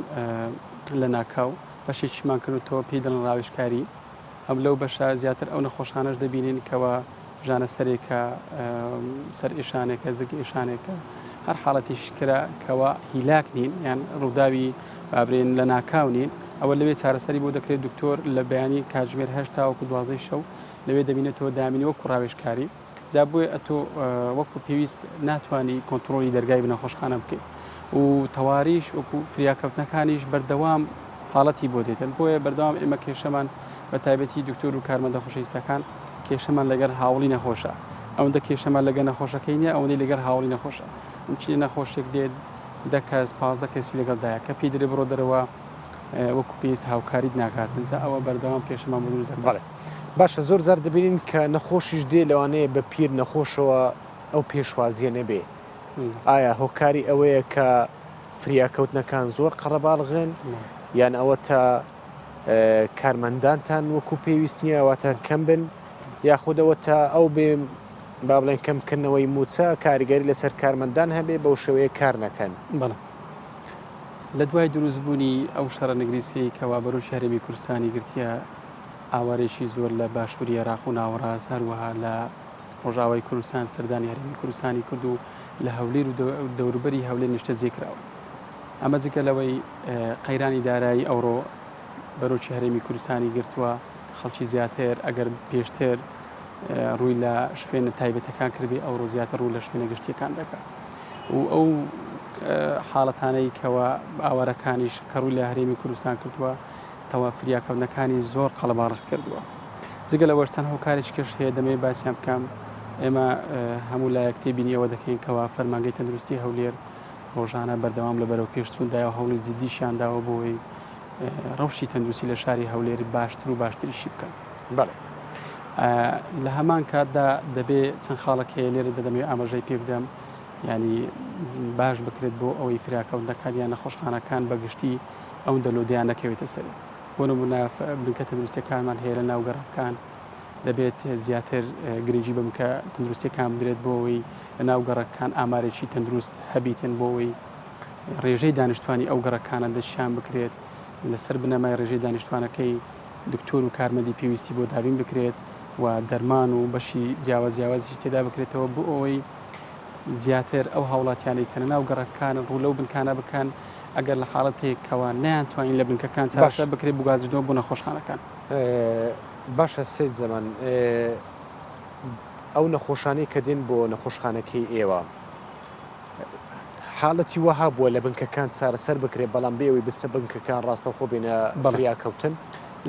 لە ناکاو بەشێکیمان کردوتەوە پێی دەڵن ڕاوێژکاری ئەم لەو بەشە زیاتر ئەو نەخۆشخانەش دەبینین کەەوە ژانە سەرێکە سەر ئێشانێکە زگ ئێشانێکە هەر حاڵەتی شکرا کەەوە هیلاک نین یان ڕووداوی بابرێن لە ناکاو نین ئەوە لەوێ چارەسەری بۆ دەکرێت دکتۆر لە بەیانی کاتژمێر 8 وەکو 12 شەو لەوێ دەبینێتەوە دامینی وەکو ڕاوێژکاری جا بۆیە ئەتۆ وەکو پێویست ناتوانانی کۆنتترۆلی دەرگای بنەخۆشخانە بکەیت و تەواریش وەکو فریاکەوتنەکانیش بەردەوام حاڵەتی بۆ دێتن بۆیە بەردەوام ئێمە کێشەمان بە تایبەتی دکتۆر و کارمەندە خۆشەویستەکان کێشەمان لەگەر هاوڵی نەخۆشە ئەوەندە کێشەمان لەگەر نەخۆشەکەی نیە ئەوەندەی لەگەر هاوڵی نەخۆشە چی نەخۆشێک دێت 10 کەس 15 کەسی لەگەڵدایە کە پێی درێ بڕۆ دەرەوە وەکو پێویست هاوکاریت ناکاتن جا ئەوە بەردەوام کێشەمان بۆ دروست دەکات. باشە زۆر زار دەبینین کە نەخۆشیش دێ لەوانەیە بە پیر نەخۆشەوە ئەو پێشوازیە نەبێ ئایا هۆکاری ئەوەیە کە فریاکەوتنەکان زۆر قەڕەباڵغن یان ئەوە تا کارمەندانتان وەکو پێویست نییەواتە کەم بن یاخودەوە تا ئەو بێ با بڵێن کەمکردنەوەی موچە کاریگەری لەسەر کارمەندان هەبێ بەو شێوەیە کار نەکەن بەڵێ لە دوای دروستبوونی ئەو شەڕە نەگریسی کەوا بەرەو شارێمی کوردستانی گرتیە ئاوارێکی زۆر لە باشووری عێراق و ناوەڕاست هەروەها لە ڕۆژاوای کوردستان سەردانی هەرێمی کوردستانی کرد و لە هەولێر و دەوروبەری هەولێر نیشتە جێکراوە ئەمە جگە لەوەی قەیرانی دارایی ئەوڕۆ بەرەو هەرێمی کوردستانی گرتووە خەڵکی زیاتر ئەگەر پێشتر ڕووی لە شوێنە تایبەتەکان کردی ئەوڕۆ زیاتر ڕوو لە شوێنە گشتیەکان دەکات و ئەو حاڵەتانەی کەەوە ئاوارەکانیش کە ڕووی لە هەرێمی کوردستان کردووە تەوا فریاکەوتنەکانی زۆر قەڵەباڕش کردووە جگە لە وەرچەند هۆکارێک کەش هەیە دەمەوێت باسییان بکەم ئێمە هەموو لایەک تێبینیەوە دەکەین کەوا فەرمانگەی تەندروستی هەولێر ڕۆژانە بەردەوام لە بەرەو پێشچووندایە هەوڵی زیدیشیانداوە بۆی ڕەوشی تەندروستی لە شاری هەولێری باشتر و باشتریشی بکەن بەڵێ لە هەمان کاتدا دەبێت چەند خاڵک هەیە لێرە دەدەمێت ئاماژەی پێ بدەم ینی باش بکرێت بۆ ئەوەی فراکەوتنەکان یان نەخۆشخانەکان بەگشتی ئەو دەلودیان نەکەوێتە سەر بۆ نمونە بنکە تەندروستیەکانمان هەیە لە ناوگەڕەکان دەبێت زیاتر گرنگی بم کە تەندروستیەکان بدرێت بۆەوەی لە ناوگەڕەکان ئامارێکی تەندروست هەبیتن بۆەوەی ڕێژەی دانیشتوانی ئەو گەڕەکانە دەستیان بکرێت لەسەر بنەمای ڕێژەی دانیشتوانەکەی دکتۆر و کارمەندی پێویستی بۆ دابین بکرێت و دەرمان و بەشی جیاوازی تێدا بکرێتەوە بۆ ئەوەی زیاتر ئەو هاوڵاتیانەی کە ناو گەڕەکان ڕوو لەو بنکانە بکەن ئەگەر لە حاڵەتێکەوە نەیانتوانین لە بنکەکان چاشە بکرێت بگازردنەوە بۆ نەخۆشخانەکان. باشە سێ زەمان ئەو نەخۆشانەی کە دێن بۆ نەخۆشخانەکەی ئێوە حاڵەتی وەها بووە لە بنکەکان چارەسەر بکرێت بەڵام بێەوەی بستە بنکەکان ڕاستەوخۆ بێنە فریاکەوتن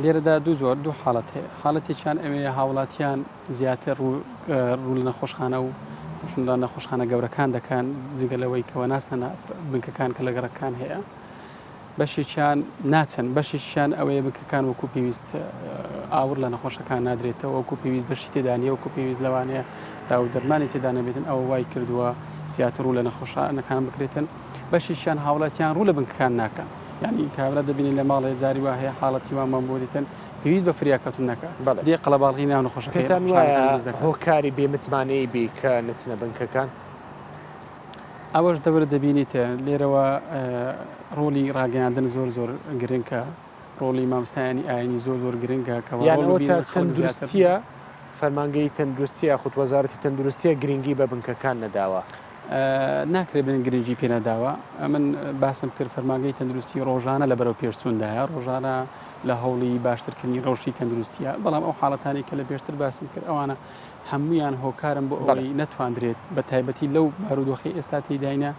لێرەدا دوو حاڵەت هەیە حاڵەتێکیان ئەوەیە هاوڵاتیان زیاتر ڕوو لە نەخۆشخانە و شوندا نەخۆشخانە گەورەکان دەکەن جگەلەوەی کەەوە ناستە بنکەکان کە لە گەڕەکان هەیە بەشێکیان ناچەند بەشێکیان ئەوەیە بنکەکان وەکو پێویست ئاور لە نەخۆشەکان نادرێتەوە وەکو پێویست بەشی تێدانیە وەکو پێویست لەوانەیە تا و دەرمانی تێدا نەبێتن ئەوە وای کردووە زیاتر ڕوو لە نەخۆشانەکان بکرێتن بەشێکیان هاوڵاتیان ڕوو لە بنکەکان ناکەن یعنی کابرا دەبینین لە ماڵێ زاری وا هەیە حاڵەتی وان بۆ دیتن پێویست بە فریاکەوتن نەکە دێ قەڵەباڵغی ناو نەخۆشەکەیتان وایە هۆکاری بێمتمانەی بی کە نچنە بنکەکان ئەوەش دەبرە دەبینیتە لێرەوە ڕۆلی ڕاگەیاندن زۆر گرنگکە ڕۆلی مامستایانی ئاینی زۆر گرنگە کەوە تەندروستیە فەرمانگەی تەندروستیە خودت وەزارەتی تەندروستیە گرنگی بە بنکەکان نەداوە ناکرێت بن گرنگی پێنەداوە من باسم کرد فەرمانگەی تەندروستی ڕۆژانە لە بەرەو پێشچووندایە ڕۆژانە لە هەوڵی باشترکردنی ڕۆژی تەندروستیە بەڵام ئەو حاڵەتانی کە لە پێشتر باسم کرد ئەوانە هەمویان هۆکارم بۆ ئەوەی نەتواندرێت بە تایبەتی لەو بارودۆخی ئێستا تێداینە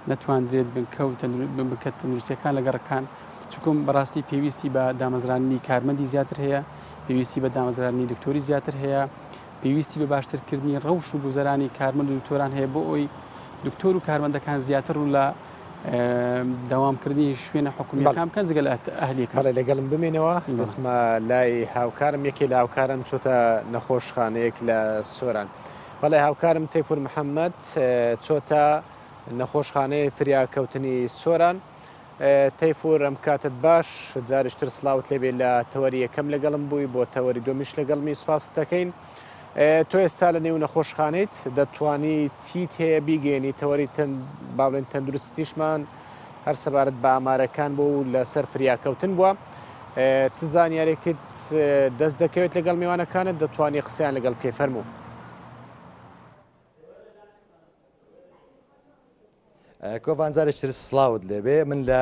نەتواندرێت بنکەت تەندروستیەکان لە گەڕەکان چکم بەڕاستی پێویستی بە دامەزرانی کارمەندی زیاتر هەیە پێویستی بە دامەزرانی دکتۆری زیاتر هەیە پێویستی بە باشترکردنی ڕەوش و گوزەرانی کارمەند و دکتۆران هەیە بۆ ئەوی دکتۆر و کارمەندەکان زیاتر و لە داوامکردنی شوێنە حکومیەکان بکەن جگە لە ئەهلیەکان لەگەڵم بمێنەوە دەچمە لای هاوکارم یەکێ لە هاوکارم چۆتە نەخۆشخانەیەک لە سۆران بەڵێ هاوکارم تەیفور محەممەد چۆتە نەخۆشخانەیە فریاکەوتنی سۆران تەیفور ئەم کاتت باش جارشتر سلااوت لێبێ لە تەوەری یەکەم لەگەڵم بووی بۆ تەوەری دۆمیش لەگەڵمی سپاس دەکەین تۆ ئێستا لە نێو نەخۆشخانەیت دەتوانی چیت هەیە بیگەێنی تەوەری باڵێن تەندروستیشمان هەر سەبارەت بە ئامارەکان بۆ و لەسەر فریاکەوتن بووە تزانیارێکت دەست دەکەوێت لەگەڵ میوانەکانت دەتوانی قسەیان لەگەڵ پێ فەرموو کۆڤانجارێکتر سلااوت لێبێ من لە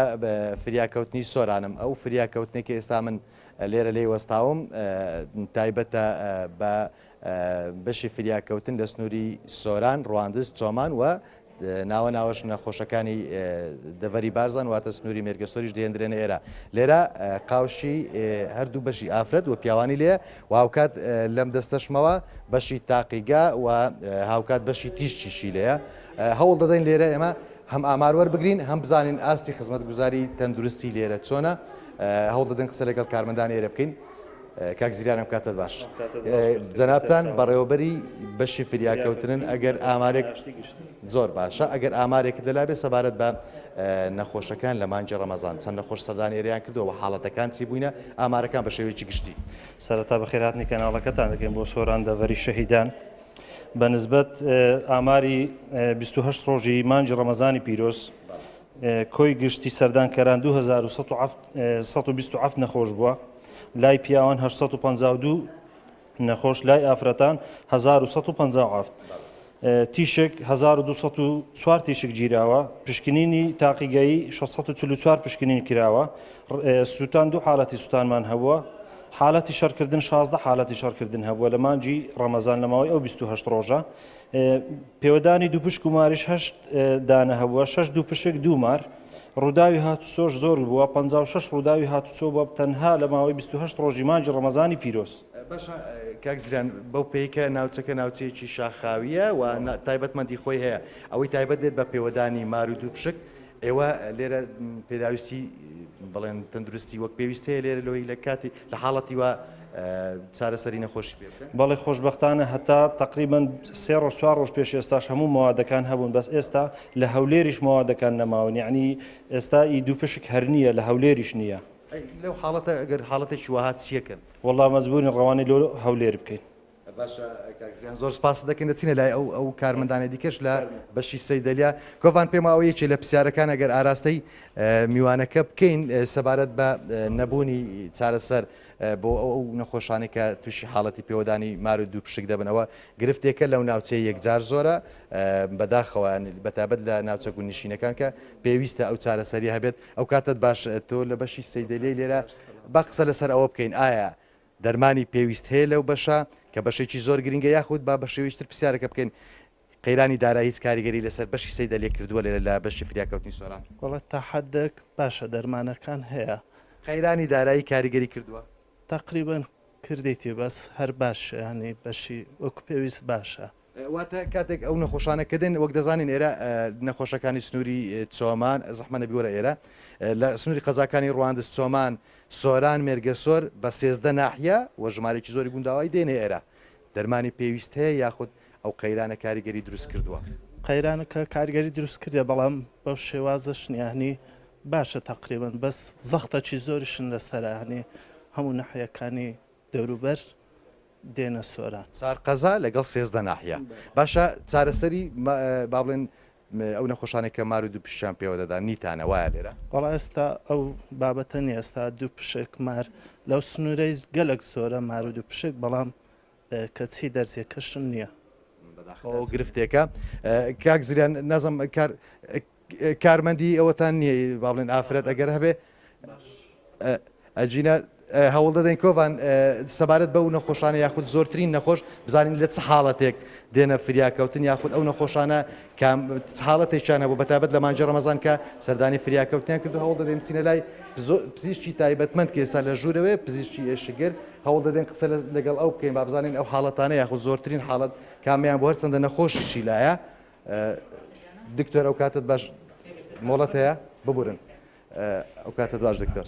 فریاکەوتنی سۆرانم ئەو فریاکەوتنێکی ئێستا من لێرە لێ وەستاوم تایبەتە بە بەشی فریاکەوتن لە سنووری سۆران ڕواندز چۆمان و ناوە ناوەش نەخۆشەکانی دەڤەری بارزان واتە سنووری مێرگەسۆریش دێنرێنە ئێرە لێرە قاوشی هەردوو بەشی ئافرەت و پیاوانی لێ و هاوکات لەم دەستەشمەوە بەشی تاقیگا و هاوکات بەشی تیشتیشی لەیە هەوڵ دەدەین لێرە ئێمە هەم ئامار وەربگرین هەم بزانین ئاستی خزمەتگوزاری تەندروستی لێرە چۆنە هەوڵ دەدەن قسە لەگەڵ کارمەندان ئێرە بکەین کاک زیرانم کاتت باش جەنابتان بەڕێوەبەری بەشی فریاکەوتنن ئەگەر ئامارێک زۆر باشە ئەگەر ئامارێکت لەلا بێ سەبارەت بە نەخۆشەکان لە مانجی ڕەمەزان چەند نەخۆش سەردانی ئێریان کردەوە حاڵەتەکان چی بووینە ئامارەکان بە شێوەیەکی گشتی سەرەتا بەخێرهاتنی کەناڵەکەتان دەکەین بۆ سۆران دەڤەری شەهیدان بەنسبەت ئاماری 28 ڕۆژی مانجی ڕەمەزانی پیرۆز کۆی گشتی سەردانکەران 2127 نەخۆش بووە لای پیاوان 852 نەخۆش لای ئافرەتان 1157 تیشک 1204 تیشک گیراوە پشکنینی تاقیگەیی 644 پشکنین کراوە سووتان دوو حاڵەتی سووتانمان هەبووە حالەتی شەڕکردن 16 حالەتی شەڕکردن هەبووە لە مانجی ڕەمەزان لەماوەی ئەو 28 ڕۆژە پێوەدانی دوو پشک و ماریش 8 دانە هەبووە 6 دوو پشک دوو مار ڕووداوی هاتوچۆش زۆر بووە 56 ڕووداوی هاتوچۆ بووە تەنها لە ماوەی 28 ڕۆژی مانجی ڕەمەزانی پیرۆز کاک زیران بەو پێیکە ناوچەکە ناوچەیەکی شاخاویە و تایبەتمەندی خۆی هەیە ئەوەی تایبەت بێت بە پێوەدانی مار و دوو پشک ئێوە لێرە پێداویستی بڵێن تەندروستی وەک پێویست هەیە لێرە لەوەی لە کاتی لە حاڵەتی وە چارەسەری نەخۆشی پێ بەڵێ خۆشبەختانە هەتا تقریبان 3 ڕۆژ 4 ڕۆژ پێش ئێستاش هەموو مەوادەکان هەبوون بەس ئێستا لە هەولێریش مەوادەکان نەماون یعنی ئێستا ئی دوو پشک هەر نییە لە هەولێریش نییە لەو حاڵەتە ئەگەر حاڵەتێکی وهات چیەکەن وەڵام مەجبورین ڕەوانەی لۆ هەولێر بکەین باشە کاکزیان زۆر سپاس دەکەن دەچینە لای ئەو کارمەندانی دیکەش لە بەشی سەیدەلیا کۆڤان پێماوەیەکی لە پرسیارەکان ئەگەر ئاراستەی میوانەکە بکەین سەبارەت بە نەبوونی چارەسەر بۆ ئەو نەخۆشانی کە تووشی حاڵەتی پێوەدانی مار و دوو پشک دەبنەوە گرفتێکە لەو ناوچەی یەکجار زۆرە بەداخەوە بەتابەت لە ناوچە و نشینەکان کە پێویستە ئەو چارەسەری هەبێت ئەو کاتت باش تۆ لە بەشی سەیدەلیای لێرە با قسە لەسەر ئەوە بکەین ئایا دەرمانی پێویست هەیە لەو بەشە کە بەشێکی زۆر گرنگە یاخود با بە شێوەیەشتر پرسیارەکە بکەین قەیرانی دارایی هیچ کاریگەری لەسەر بەشی سەیدەلیە کردووە لێرە لە بەشی فریاکەوتنی سۆران وڵەت تا حەدێک باشە دەرمانەکان هەیە قەیرانی دارایی کاریگەری کردووە تقریبا کردیتی بەس هەر باش ینی بەشی وەکو پێویست باشە. واتە کاتێک ئەو نەخۆشانەکەدن وەک دەزانین ئێرە نەخۆشەکانی سنووری چۆمان زەحمە نەبیوەرە ئێرە لە سنووری قەزاکانی ڕواندز چۆمان سۆران مێرگەسۆر بە 13 ناحیە و ژمارێکی زۆری گونداوای دێنێ ئێرە دەرمانی پێویست هەیە یاخود ئەو قەیرانە کاریگەری دروست کردووە قەیرانەکە کاریگەری دروست کردە بەڵام بەو شێوازە شنیانی باشە تقریبن بەس زەختەکی زۆریشن لەسەرانی هەموو نەحیەکانی دەوروبەر دێنە سۆران سارقەزا لەگەڵ 13 ناحیە باشە چارەسەری با بڵێن ئەو نەخۆشانێکە مار و دوو پیشیان پێوە دەدا نیتانە وایە لێرە وەڵا ئێستا ئەو بابەتە نیە ئێستا دوو پشک مار لەو سنوورەی گەلک زۆرە مار و دوو پشک بەڵام کەچی دەرزیەکەشن نییە ئەو گرفتێکە کاک زریان نازم کارمەندی ئەوەتان نییە با بڵێن ئافرەت ئەگەر هەبێ ئەجینە هەوڵ دەدەین کۆڤان سەبارەت بەو نەخۆشانە یاخود زۆرترین نەخۆش بزانین لە چ حاڵەتێک دێنە فریاکەوتن یاخود ئەو نەخۆشانە حاڵەتێکیانە بوو بەتابەت لە مانجی ڕەمەزان کە سەردانی فریاکەوتیان کردو هەوڵ دەدەین بچینە لای پزیشکی تایبەتمەند کە ئێستا لە ژوورەوەی پزیشکی ئێشگر هەوڵ دەدەین قسە لەگەڵ ئەو بکەین با بزانین ئەو حاڵەتانە یاخود زۆرترین حاڵەت کامیان بۆ هەرچەندە نەخۆشیشی لایە دکتۆر ئەو کاتت باش مۆڵەت هەیە ببورن ئەو کاتت باش دکتۆر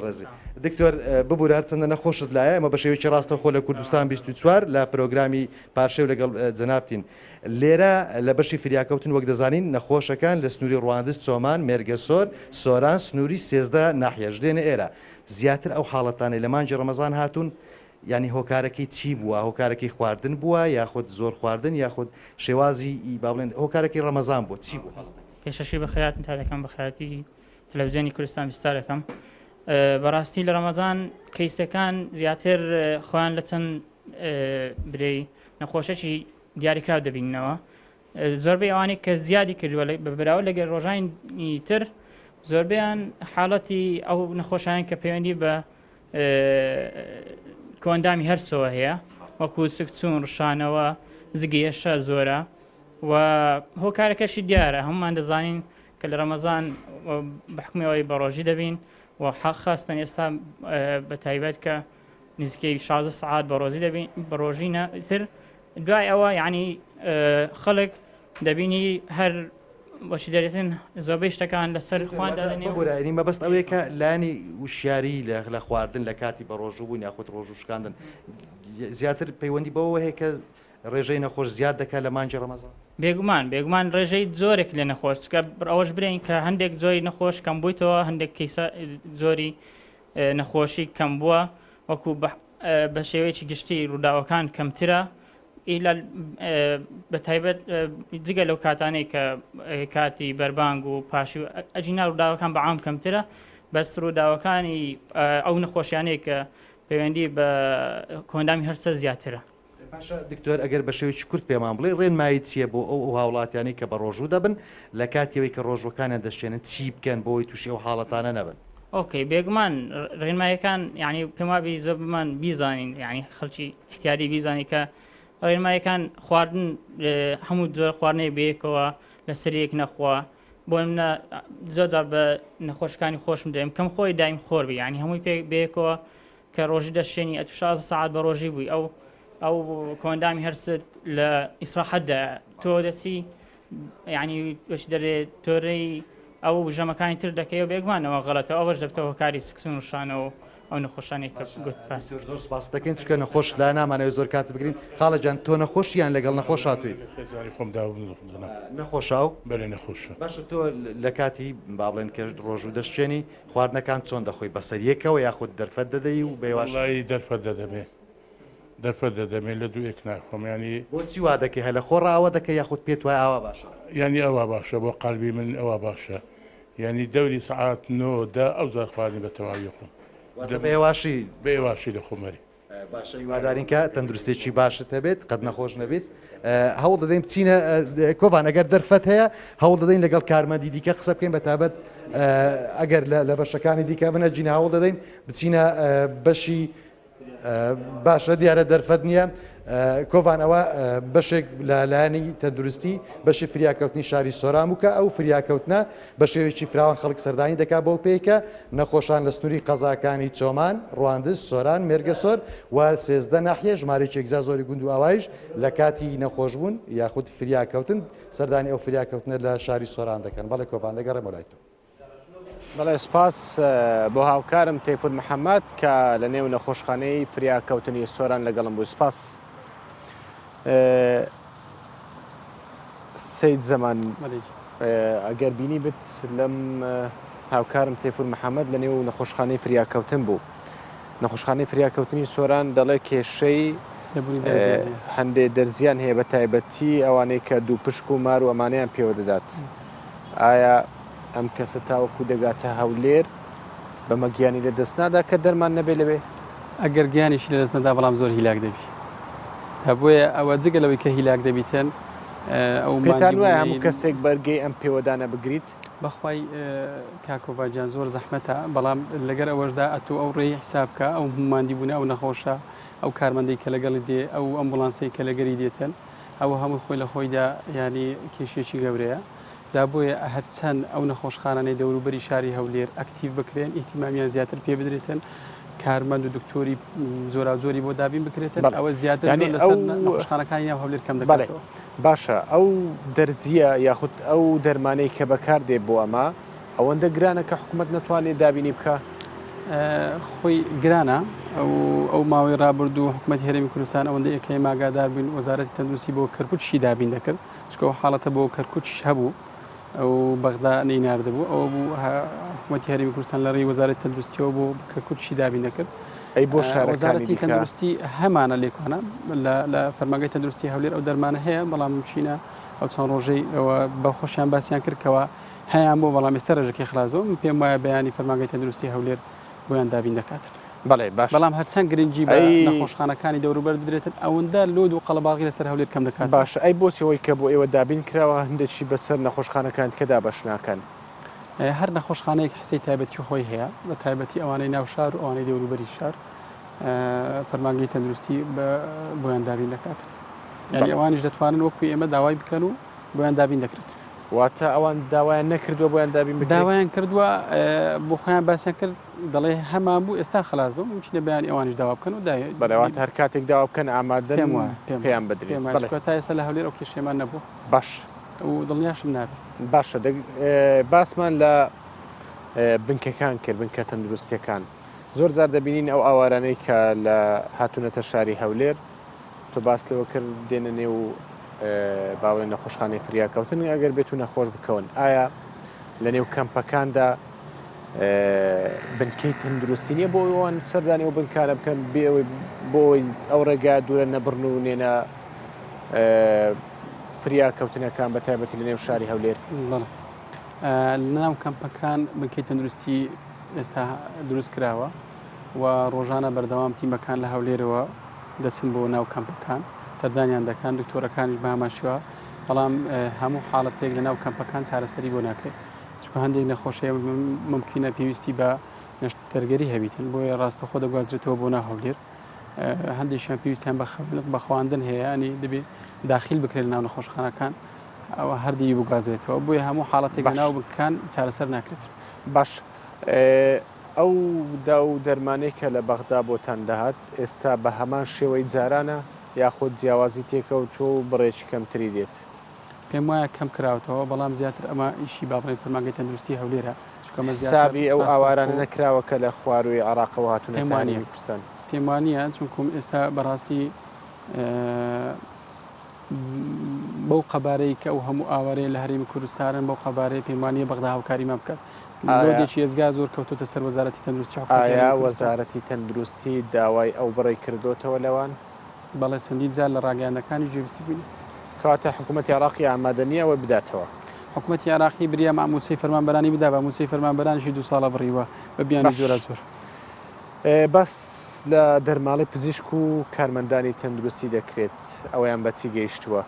ڕێزی دکتۆر ببوورە هەرچەندە نەخۆشت لایە ئەمە بە شێوەیەکی ڕاستەخۆ لە کوردستان 24 لە پرۆگرامی پارشێو لەگەڵ جەنابتین لێرە لە بەشی فریاکەوتن وەک دەزانین نەخۆشەکان لە سنووری ڕواندز چۆمان مێرگەسۆر سۆران سنووری 13 ناحیەش دێنە ئێرە زیاتر ئەو حاڵەتانەی لە مانجی ڕەمەزان هاتوون ینی هۆکارەکەی چی بووە هۆکارەکەی خواردن بووە یاخود زۆر خواردن یاخود شێوازی با بڵێن هۆکارەکەی ڕەمەزان بوو چی بوو پێشەشی بەخیاتن تا دەکەم بەخیاتی تەلەڤیزیۆنی کوردستان 24 دەکەم بەڕاستی لە ڕەمەزان کەیسەکان زیاتر خۆیان لە چەند برەی نەخۆشەی دیاریکراو دەبینەوە زۆربەی ئەوانەی کە زیادی کردووە بەراورد لەگەڵ ڕۆژانی تر زۆربیان حاڵەتی ئەو نەخۆشیان کە پەیوەندی بە کۆندامی هەرسەوە هەیە وەکو سکچوون ڕشانەوە زگێشە زۆرە و هۆکارەکەشی دیارە هەمومان دەزانین کە لە ڕەمەزان بەحکومەوەی بەڕۆژی دەبین و حەق خاستن ئێستا بە تایبەت کە نزیکەی 16 سعات بە ڕۆژی تر دوای ئەوە یعنی خەڵک دەبینی هەر بەشی دەرێتن زۆربەی شتەکان لەسەر خواندا مەبەست ئەوەیە کە لانی وشیاری لە خواردن لە کاتی بە ڕۆژوبوون یاخود ڕۆژوشکاندن زیاتر پەیوەندی بەوە هەیە کە ڕێژەی نەخۆش زیاد دەکات لە مانجی ڕەمەزان بێگومان ڕێژەی زۆرێک لێ نەخۆش کە ئەوەش برین کە هەندێک زۆری نەخۆش کەم بوویتەوە هەندێک کەیسە زۆری نەخۆشی کەم بووە وەکو بە شێوەیەکی گشتی ڕووداوەکان کەمترە بە تایبەت جگە لەو کاتانەی کە کاتی بەربانگ و پاشی و ئەجینا ڕووداوەکان بەعام کەمترە بەس ڕووداوەکانی ئەو نەخۆشیانەیە کە پەیوەندی بە کۆندامی هەرسە زیاترە باشە دکتۆر ئەگەر بە شێوەیەکی کورت پێمان بڵێ ڕێنمایی چییە بۆ ئەو هاوڵاتیانی کە بە ڕۆژوو دەبن لە کاتیەوەی کە ڕۆژوەکانیان دەشتێنن چی بکەن بۆی تووشی ئەو حاڵەتانە نەبن ئۆکەی بێگومان ڕێنمایەکان یعنی پێم وابی زۆر بمان بیزانین یعنی خەڵکی احتیاطی بیزانی کە ڕێنمایەکان خواردن هەموو زۆر خواردنەی بەیەکەوە لە سەرێک نەخوا بۆ منە زۆرجار بە نەخۆشەکانی خۆشم دەیم کەم خۆی دایم خۆر بی یعنی هەمووی پێ بەیەکەوە کە ڕۆژی دەشتێنی 16 ساعت بە ڕۆژی بووی ئەو کۆندامی هەرست لە ئیسراحەتدا تۆ دەچی یعنی وەش دەرێت تۆرەی ئەو ژەمەکانی تر دەکەیەوە بێگومانەوە غەڵەتە ئەوەش دەبتەوە کاری سکسون ڕشانەوە ئەو نەخۆشانەی کە گوت پاس زۆر سپاس دەکەین چکە نەخۆش لا نامانەوە زۆر کات بگرین خاڵەجان تۆ نەخۆشیان لەگەڵ نەخۆش هاتووی نەخۆشاو بەێ نەخۆش باشە تۆ لە کاتی با بڵێن کە ڕۆژ و دەشتێنی خواردنەکان چۆن دەخۆی بەسەریەکەوە یاخود دەرفەت دەدەی و بێواشی دەرفەت دەدەمێ دەرفەت دەدەمێت لە دوو یەک ناخۆم ینی بۆچی وا دەکەی هە لە خۆڕاوە دەکە یاخود پێت وای ئاوا باشە ینی ئەوە باشە بۆ قەلبی من ئەوە باشە ینی دەوری سعات 9دا ئەو زار خواردنی بە تەواوی خۆم بێواشی لە خۆمەری باشە هیوادارین کە تەندروستێکی باشت هەبێت قەت نەخۆش نەبێت هەوڵ دەدەین بچینە کۆڤان ئەگەر دەرفەت هەیە هەوڵ دەدەین لەگەڵ کارمەندی دیکە قسە بکەین بەتابەت ئەگەر لە بەشەکانی دیکە بنە جینە هەوڵ دەدەین بچینە بەشی باشە دیارە دەرفەت نییە کۆڤان ئەوە بەشێک لایەنی تەندروستی بەشی فریاکەوتنی شاری سۆران بووکە ئەو فریاکەوتنە بە شێوەیەکی فراوان خەڵک سەردانی دەکات بۆ پێیکە نەخۆشان لە سنووری قەزاکانی چۆمان، ڕواندز، سۆران، مێرگەسۆر و 13 ناحیە ژمارەی ئەگزا زۆری گوند و ئاوایش لە کاتی نەخۆشبوون یاخود فریاکەوتن سەردانی ئەو فریاکەوتنە لە شاری سۆران دەکەن. بەڵێ کۆڤان دەگەڕێمە لای تۆ. بەڵێ سپاس بۆ هاوکارم تەیفور محەممەد کە لە نێو نەخۆشخانەی فریاکەوتنی سۆران لەگەڵم بوو. سپاس سید زەمان ئەگەر بینی بت لەم هاوکارم تەیفور محەممەد لە نێو نەخۆشخانەی فریاکەوتن بوو. نەخۆشخانەی فریاکەوتنی سۆران دەڵێ کێشەی هەندێک دەرزیان هەیە بە تایبەتی ئەوانەی کە دوو پشک و مار و ئەمانیان پێوە دەدات. ئایا ئەم کەسە تاوەکو دەگاتە هەولێر بەمە گیانی لە دەست نادا کە دەرمان نەبێ لەوێ؟ ئەگەر گیانیشی لە دەست نەدا بەڵام زۆر هیلاک دەبی. بۆیە ئەوە جگەلەوەی کە هیلاک دەبیتن ئەو پێتان وایە هەموو کەسێک بەرگەی ئەم پێوەدانە بگریت؟ بەخوای کاکۆڤاجیان زۆر زەحمەتە بەڵام لەگەر ئەوەشدا ئەتۆ ئەو ڕێی حسابکە ئەو ماندی بوونە ئەو نەخۆشە ئەو کارمەندەی کە لەگەڵی دێ ئەو ئەمبوڵانسەی کە لەگەری دێتن ئەوە هەموو خۆی لە خۆیدا ینی کێشێکی گەورەیە. جا بۆیە هەرچەند ئەو نەخۆشخانانەی دەوروبەری شاری هەولێر ئەکتیڤ بکرێن ئیهتیمامیان زیاتر پێ بدرێتن کارمەند و دکتۆری زۆری بۆ دابین بکرێتن ئەوە زیاتر لەسەر نەخۆشخانەکانی ناو هەولێر کەم دەکاتەوە. باشە ئەو دەرزیە یاخود ئەو دەرمانەی کە بەکار دێ بۆ ئەمە ئەوەندە گرانە کە حکوومەت نەتوانێت دابینی بکە؟ خۆی گرانە ئەو ماوەی ڕابردوو حکوومەت هێرەمی کوردستان ئەوەندە یەکەی ماگادار بووین وەزارەتی تەندروستی بۆ کەرکووچی دابین دەکرد چکە حاڵەتە بۆ کەرکووچ هەبوو ئەو بەغدا نەیناردەبوو ئەوە بوو حکوومەتی هەرێمی کوردستان لە ڕێی وەزارەتی تەندروستیەوە بۆ کەرکووچی دابین دەکرد. ئەی بۆ وەزارەتی تەندروستی هەمانە لێکوانە لە فەرمانگەی تەندروستی هەولێر ئەو دەرمانە هەیە بەڵام چینە ئەو چەند ڕۆژەی ئەوە بەخۆشیان باسییان کردکەوە هەیەیان بۆ بەڵام ئێستا ڕێژەکەی خلاصەوە پێم وایە بەیانی فەرمانگەی تەندروستی هەولێر بۆیان دابین دەکات. بەڵێ باش بەڵام هەرچەند گرنگی بە نەخۆشخانەکانی دەوروبەر بدرێتن ئەوەندە لۆد و قەڵەباڵغی لەسەر هەولێر کەم دەکات. باش ئەی بۆچەوەی کە بۆ ئێوە دابین کراوە هەندێکی بەسەر نەخۆشخانەکان کەدا بەش ناکەن؟ هەر نەخۆشخانەیەک حسەی تایبەتی خۆی هەیە بە تایبەتی ئەوانەی ناو شار و ئەوانەی دەوروبەری شار فەرمانگەی تەندروستی بۆیان دابین دەکات. یعنی ئەوانیش دەتوانن وەکوی ئێمە داوای بکەن و بۆیان دابین دەکرێت. واتە ئەوان داوایان نەکردووە بۆیان دابین بکرێت؟ داوایان کردووە بۆ خۆیان باسییان کرد دەڵێ هەمان بوو ئێستا خلاص بوو ممکنە بەیانی ئەوانیش داوا بکەن و بەڵێوات هەر کاتێک داوا بکەن ئامادەن پێیان بدرێت. تا ئێستا لە هەولێر ئەو کێشەمان نەبوو. باش و دڵنیاشم نابێت. باشە باسمان لە بنکەکان کرد بنکە تەندروستیەکان زۆر جار دەبینین ئەو ئاوارانەی کە لە هاتوونەتە شاری هەولێر تۆ باس لەوە کرد دێنە نێو باوەڕێ نەخۆشخانەی فریاکەوتن ئەگەر بێت و نەخۆش بکەون ئایا لە نێو کەمپەکاندا بنکەی تەندروستی نییە بۆ ئەوان سەردانی و بنکارە بکەن بۆی ئەو ڕێگا دوورە نەبڕن و نێنە فریاکەوتنەکان بە تایبەتی لە نێو شاری هەولێر؟ لە ناو کەمپەکان بنکەی تەندروستی ئێستا دروست کراوە و ڕۆژانە بەردەوام تیمەکان لە هەولێرەوە دەچن بۆ ناو کەمپەکان سەردانیان دەکەن دکتۆرەکانیش بە هەماشوە بەڵام هەموو حاڵەتێک لە ناو کەمپەکان چارەسەری بۆ ناکرێت چکە هەندێک نەخۆشەیە ممکنە پێویستی بە نەشتەرگەری هەبیتن بۆیە ڕاستەخۆ دەگوازرێتەوە بۆ ناو هەولێر هەندێکیان پێویستیان بە خواندن هەیە ینی دەبێت داخل بکرێت ناو نەخۆشخانەکان ئەوە هەردی بگوازرێتەوە بۆیە هەموو حاڵەتێک ناو بکان چارەسەر ناکرێت. باش ئەو دا و دەرمانەی کە لە بەغدا بۆتان دەهات ئێستا بە هەمان شێوەی جارانە یاخود جیاوازی تێکەوتۆ و بڕێکی کەمتری دێت؟ پێم وایە کەم کراوەتەوە بەڵام زیاتر ئەمە ئیشی باڵێن فەرمانگەی تەندروستی هەولێرە حسابی ئەو ئاوارانە نەکراوە کە لە خوارەوەی عێراقەوە هاتوونەکانی کوردستان. پێم وانییە چونکم ئێستا بەڕاستی بەو قەبارەی کە ئەو هەموو ئاوارەیە لە هەرێمی کوردستانن بەو قەبارەیە پێم وانییە بەغدا هاوکاریمان بکات. لۆدێکی ئێزگا زۆر کەوتۆتە سەر وەزارەتی تەندروستی. ئایا وەزارەتی تەندروستی داوای ئەو بڕێ کردوتەوە لەوان؟ بەڵێ چەندی جار لە ڕاگەیاندەکانی گوێویستی بووین. کاتە حکوومەتی عێراقی ئامادە نییە ئەوە بداتەوە؟ حکوومەتی عێراقی بریا مامۆسەی فەرمانبەرانی بدا بە مامۆسەی فەرمانبەرانیشی 2 ساڵە بڕیوە بە بیانی زۆرە زۆر. بەس لە دەرماڵی پزیشک و کارمەندانی تەندروستی دەکرێت ئەویان بەچی گەیشتووە؟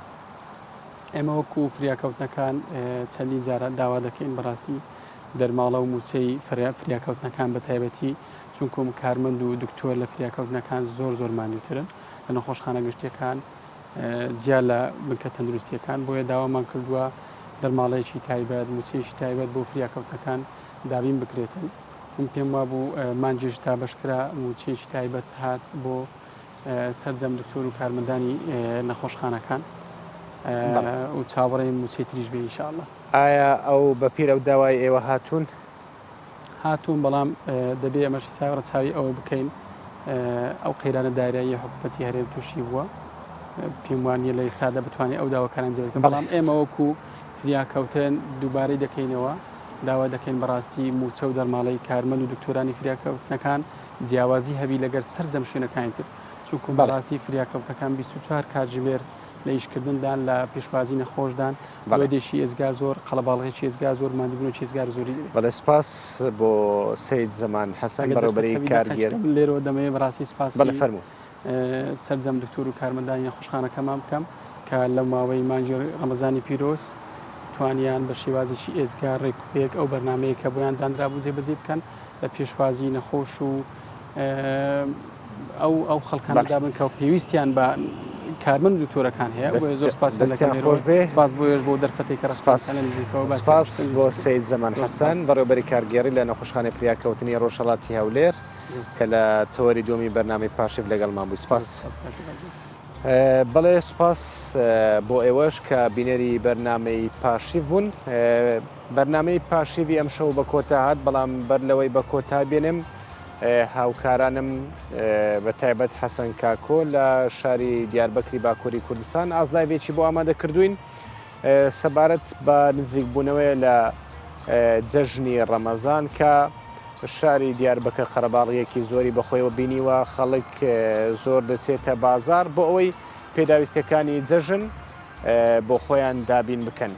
ئێمە وەکو فریاکەوتنەکان چەندین جارە داوا دەکەین بەڕاستی دەرماڵە و موچەی فریاکەوتنەکان بە تایبەتی چونکۆم کارمەند و دکتۆر لە فریاکەوتنەکان زۆر ماندووترن لە نەخۆشخانە گشتیەکان جیا لە بنکە تەندروستیەکان بۆیە داوامان کردووە دەرماڵەیەکی تایبەت موچەیەکی تایبەت بۆ فریاکەوتەکان دابین بکرێتن من پێم وابوو مانجێش تا بەشکرا موچەیەکی تایبەت هات بۆ سەرجەم دکتۆر و کارمەندانی نەخۆشخانەکان و چاوەڕێی موچەی تریش بێ ئینشاءالله. ئایا ئەو بە پیر ئەو داوای ئێوە هاتوون بەڵام دەبێ ئەمەشی ساوەڕە چاوی ئەوە بکەین ئەو قەیرانە دارایی حکوومەتی هەرێم تووشی بووە پێم وانە لە ئێستادا بتوانێت ئەو داواکاران جێبکەن بەڵام ئێمە وەکو فریاکەوتن دووبارەی دەکەینەوە داوا دەکەین بەڕاستی موچە و دەرماڵەی کارمەند و دکتۆرانی فریاکەوتنەکان جیاوازی هەبی لەگەر سەرجەم شوێنەکانی تر چونکو بەڕاستی فریاکەوتەکان 24 کاتژمێر لە ئیشکردندان لە پێشوازی نەخۆشدان دێشی ئێزگار زۆر قەڵەباڵغێکی ئێزگار زۆر مادیبوونەوەی ئێزگار زۆری بەڵێ سپاس بۆ سید زەمان حەسەن بەڕێوەبەری کارگێر لێرەوە دەمەوێت بەڕاستی سپاس بەڵێ فەرموو سەرجەم دکتۆر و کارمەندانی نەخۆشخانەکەمان بکەم کە لە ماوەی مانجی ڕەمەزانی پیرۆز توانیان بە شێوازێکی ئێزگار ڕێکوپێک ئەو بەرنمەیە کە بۆیان دانرابوو جێبەجێ بکەن لە پێشوازی نەخۆش و ئەو خەڵکاندا بن کە پێویستیان بە کارمەند و دکتۆرەکان هەیە زۆر خۆش بێ سپاس بۆیش بۆ دەرفەتێک کە سپاس بۆ سید زەمان حەسەن بەڕێوەبەری کارگێڕی لە نەخۆشخانەی فریاکەوتنی ڕۆژهەڵاتی هەولێر کە لە تۆوەری دومی بەرنامەی پاشیف لەگەڵمان بووی سپاس. بەڵێ سپاس بۆ ئێوەش کە بینەری بەرنامەی پاشیف بوون بەرنامەی پاشیوی ئەم شەو بە کۆتا هات بەڵام بەر لەوەی بە کۆتا بێنم هاوکارانم بە تایبەت حەسەن کاکۆ لە شاری دیاربەکری باکووری کوردستان ئازلاوێکی بۆ ئامادە کردوین سەبارەت بە نزیکبوونەوەی لە جەژنی ڕەمەزان کە شاری دیاربەکە قەرەباڵغیەکی زۆری بەخۆیەوە بینیوە خەڵک زۆر دەچێتە بازار بۆ ئەوەی پێداویستەکانی جەژن بۆ خۆیان دابین بکەن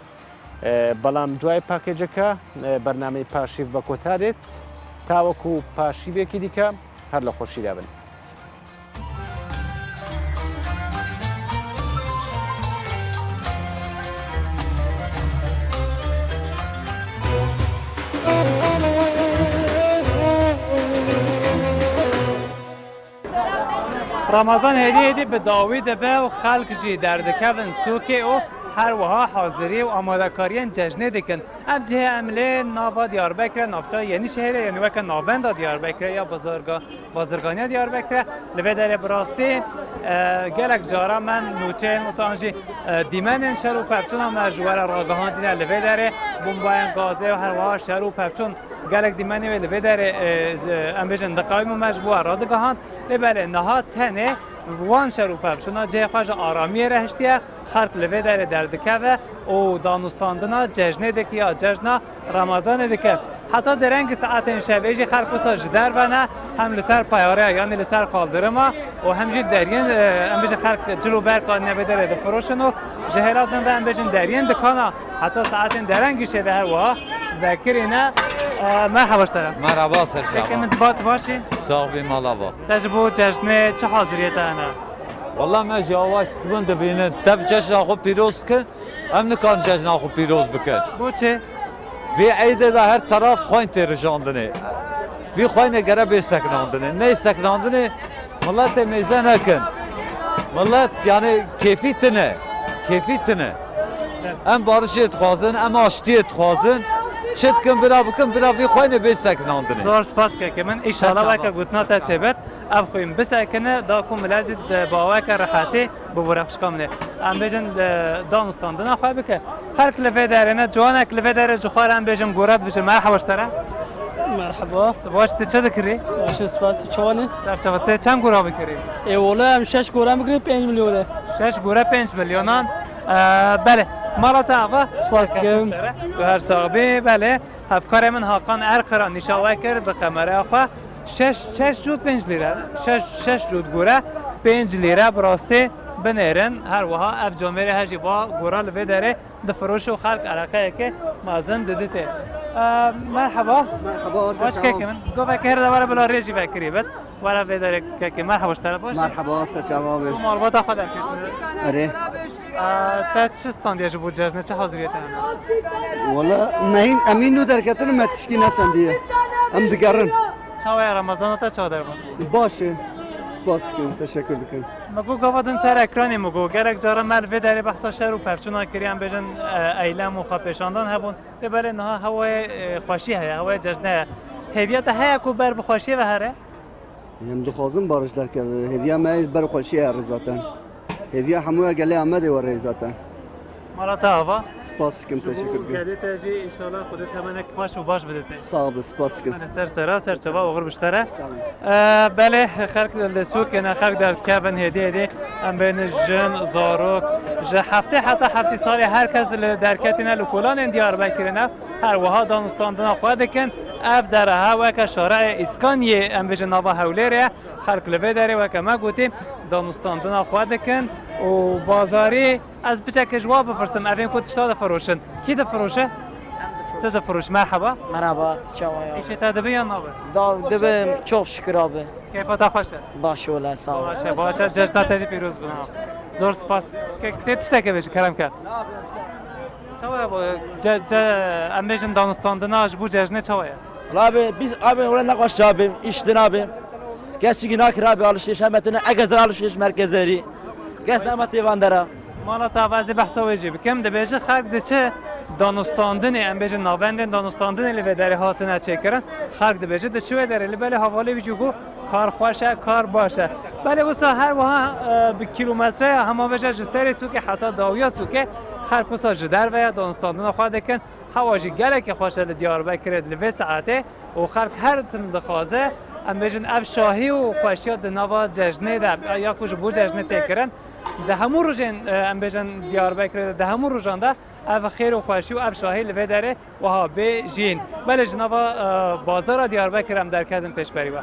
بەڵام دوای پاکێجەکە بەرنامەی پاشیف بە کۆتا دێت تاوەکو پاشیوێکی دیکە هەر لە خۆشیدا بن. ڕەمەزان هێدی بە داوی دەبێ و خەڵکیشی دەردەکەون سووکێ و هەروەها حاضری و ئامادەکاریان جەژنێ دکن ئەم جهێ ئەملێ ناوا دیاربەکرە ناوچە یەنی شەهرە یعنی وەکە ناوبەندا دیاربەکرە یا بازرگانیا دیاربەکرە لەوێ دەرێ بڕاستی gelek jara men nûçeyên wisan jî dîmenên şer û pevçûna me ji were ragihandîne li vê derê bombayên gazê û herwiha şer û pevçûn gelek dîmenê wê li vê derê em bêjin diqawîm û me ji bo we radigihand lê belê niha tenê wan şer û pevçûna cihê xwe ji aramiyê re hiştiye xelk li vê derê derdikeve û danûstandina cejnê dike ya cejna Ramazanê dike. Heta derengî saetên şevê jî xelk wisa ji derve ne hem li ser payareya yanî li ser qaldirima û hem jî deriyên em bêjin xelk cil û berka nevê derê difiroşin û ji hêlatin ve em bêjin deriyên dikana heta saetên derengî şevê her wiha vekirîne merhaba ji te re. Merhaba Serşaba. Min dibat başî? Sağ bê mala ba. Te ji bo cejnê çi haziriyete hene? Valla me ji ava bin dibînin tev cejna xwe pîroz dikin em nikan cejna xwe pîroz bikin. Boçê? Vê eydê de her taraf xweyn tê rijandinê. Vî xweynê gere bê seknandinê. Ney seknandinê milletê mêze nekin. Millet yani kêfî tune. Kêfî tune. Em barişê dixwazin, em aştiyê dixwazin. Çi dikin bira bikin bira vî xweynê bê seknandinê. Zor spas keke min îşallah weke gotna te çêbet ev xwîn bisekine da ku milezî baweke rehatê bi borexşika min ê. Em bêjin danûstandina xwe bike. Xelk li vê derê ne ciwanek li vê derê ji xwe re em bêjin goret bijin merheba ji te re. Merhaba. Baş te çi dikirî? Baş spas çawanê. Serçeva te çend gora bikirî? Êwola em 6 gora bikirî 5 milyon. 6 gora 5 milyonan. Bele. Mala te ava? Spas dikim. Her sahibi bele. Hevkarê min Hakan Erqiran nîşanwe kir bi qemereya xwe 6 cût 5 lîre. 6 cût gora 5 lîre bi rastî binêrin her wiha ev comêrê her jî ba gora li vê derê difiroş û xelk ereqeyekê mezin didîtê. Merhaba. Merhaba. Baş keke min. Goveke her de were bila rêjî vekirî bit. Were vê derê keke merhaba ji te re baş. Merhaba seçava be. Malbata xwe derkir. Ere. Te çi standiye ji bo cejnê çi haziriyete hene? Valla mehin emin nû derketin me tişkî nesendiye. Em digerin. Çawaya Ramazana te çawa derbas? Baş e. سپاس کن تشکر دکن مگو گاوادن سر اکرانی مگو گرک جارا مل و داری بحثا شهر و پفچونا کریان بجن ایلام و خاپشاندان هبون ببره نها هوای خوشی هیا هوای جشنه هدیت هیا کو بر بخوشی و هره هم دخوازم بارش در کرد هدیه ما بر خوشی هر زاتن هدیه همویا گله آمده و ریزاتن مالا تا سپاس کن تشکر دکن کدی تاجی ان شاء الله خودت تمنک باش و باش بدت صعب سپاس کن من سر چبا و غرب اشتره بله خلق در سوق نه خلق در کابن هدیه ام بین جن زاروک ج هفته حتی سال هر کس در کتینا لکولان دیار بکرنا هر وها دانستاندنا خود کن اف در ها و که شارع اسکانیه ام بجن نوا هولره خلق لبه داره و که ما گوتیم دانستاندنا خود کن و بازاری از بچه جواب بپرسم اوین کد اشتاد فروشن کی ده فروشه؟ ده فروش مرحبا مرحبا تشاويا ايش تدبي يا نابه؟ دبي تشوف شكرابه كيف تخوشه؟ باش ولا ساوا باشه جشن تاجي پیروز بنا زور سپاس که تشتکه بشه کرم کرد چاویا با امیشن دانستاندنا اج بو جشنه چاویا رابي biz abi oraya nakaş abim işten abim gerçekten abi alışveriş hemetine egazar alışveriş merkezleri Gesama Tivandara. مالا تابازی بحثا ویجی بکم ده بیجه خلق ده چه دانستاندن ام بیجه ناوندن دانستاندن لی وداری هاتنه چه کرن خلق ده بیجه ده چه وداری لی بله حوالی ویجو گو کار خوشه کار باشه بله وسا هر وها به کیلومتره همه بیجه جسری سوکه حتی داویا سوکه خلق وسا جدر و دانستاندن خواهد کن هواجی گله که خوشه دیار بکرد لی ساعته و خلق هر تم دخوازه ام بیجن اف شاهی و خوشیات نوا جشنه ده یا کج بو جشنه تکرن ده همون روزن ام بیجن دیار بکر ده همون روزان ده اف خیر و خوشی و اف شاهی لوی داره و ها به جین بله جناب بازار دیار بکرم در کردن پیش بری و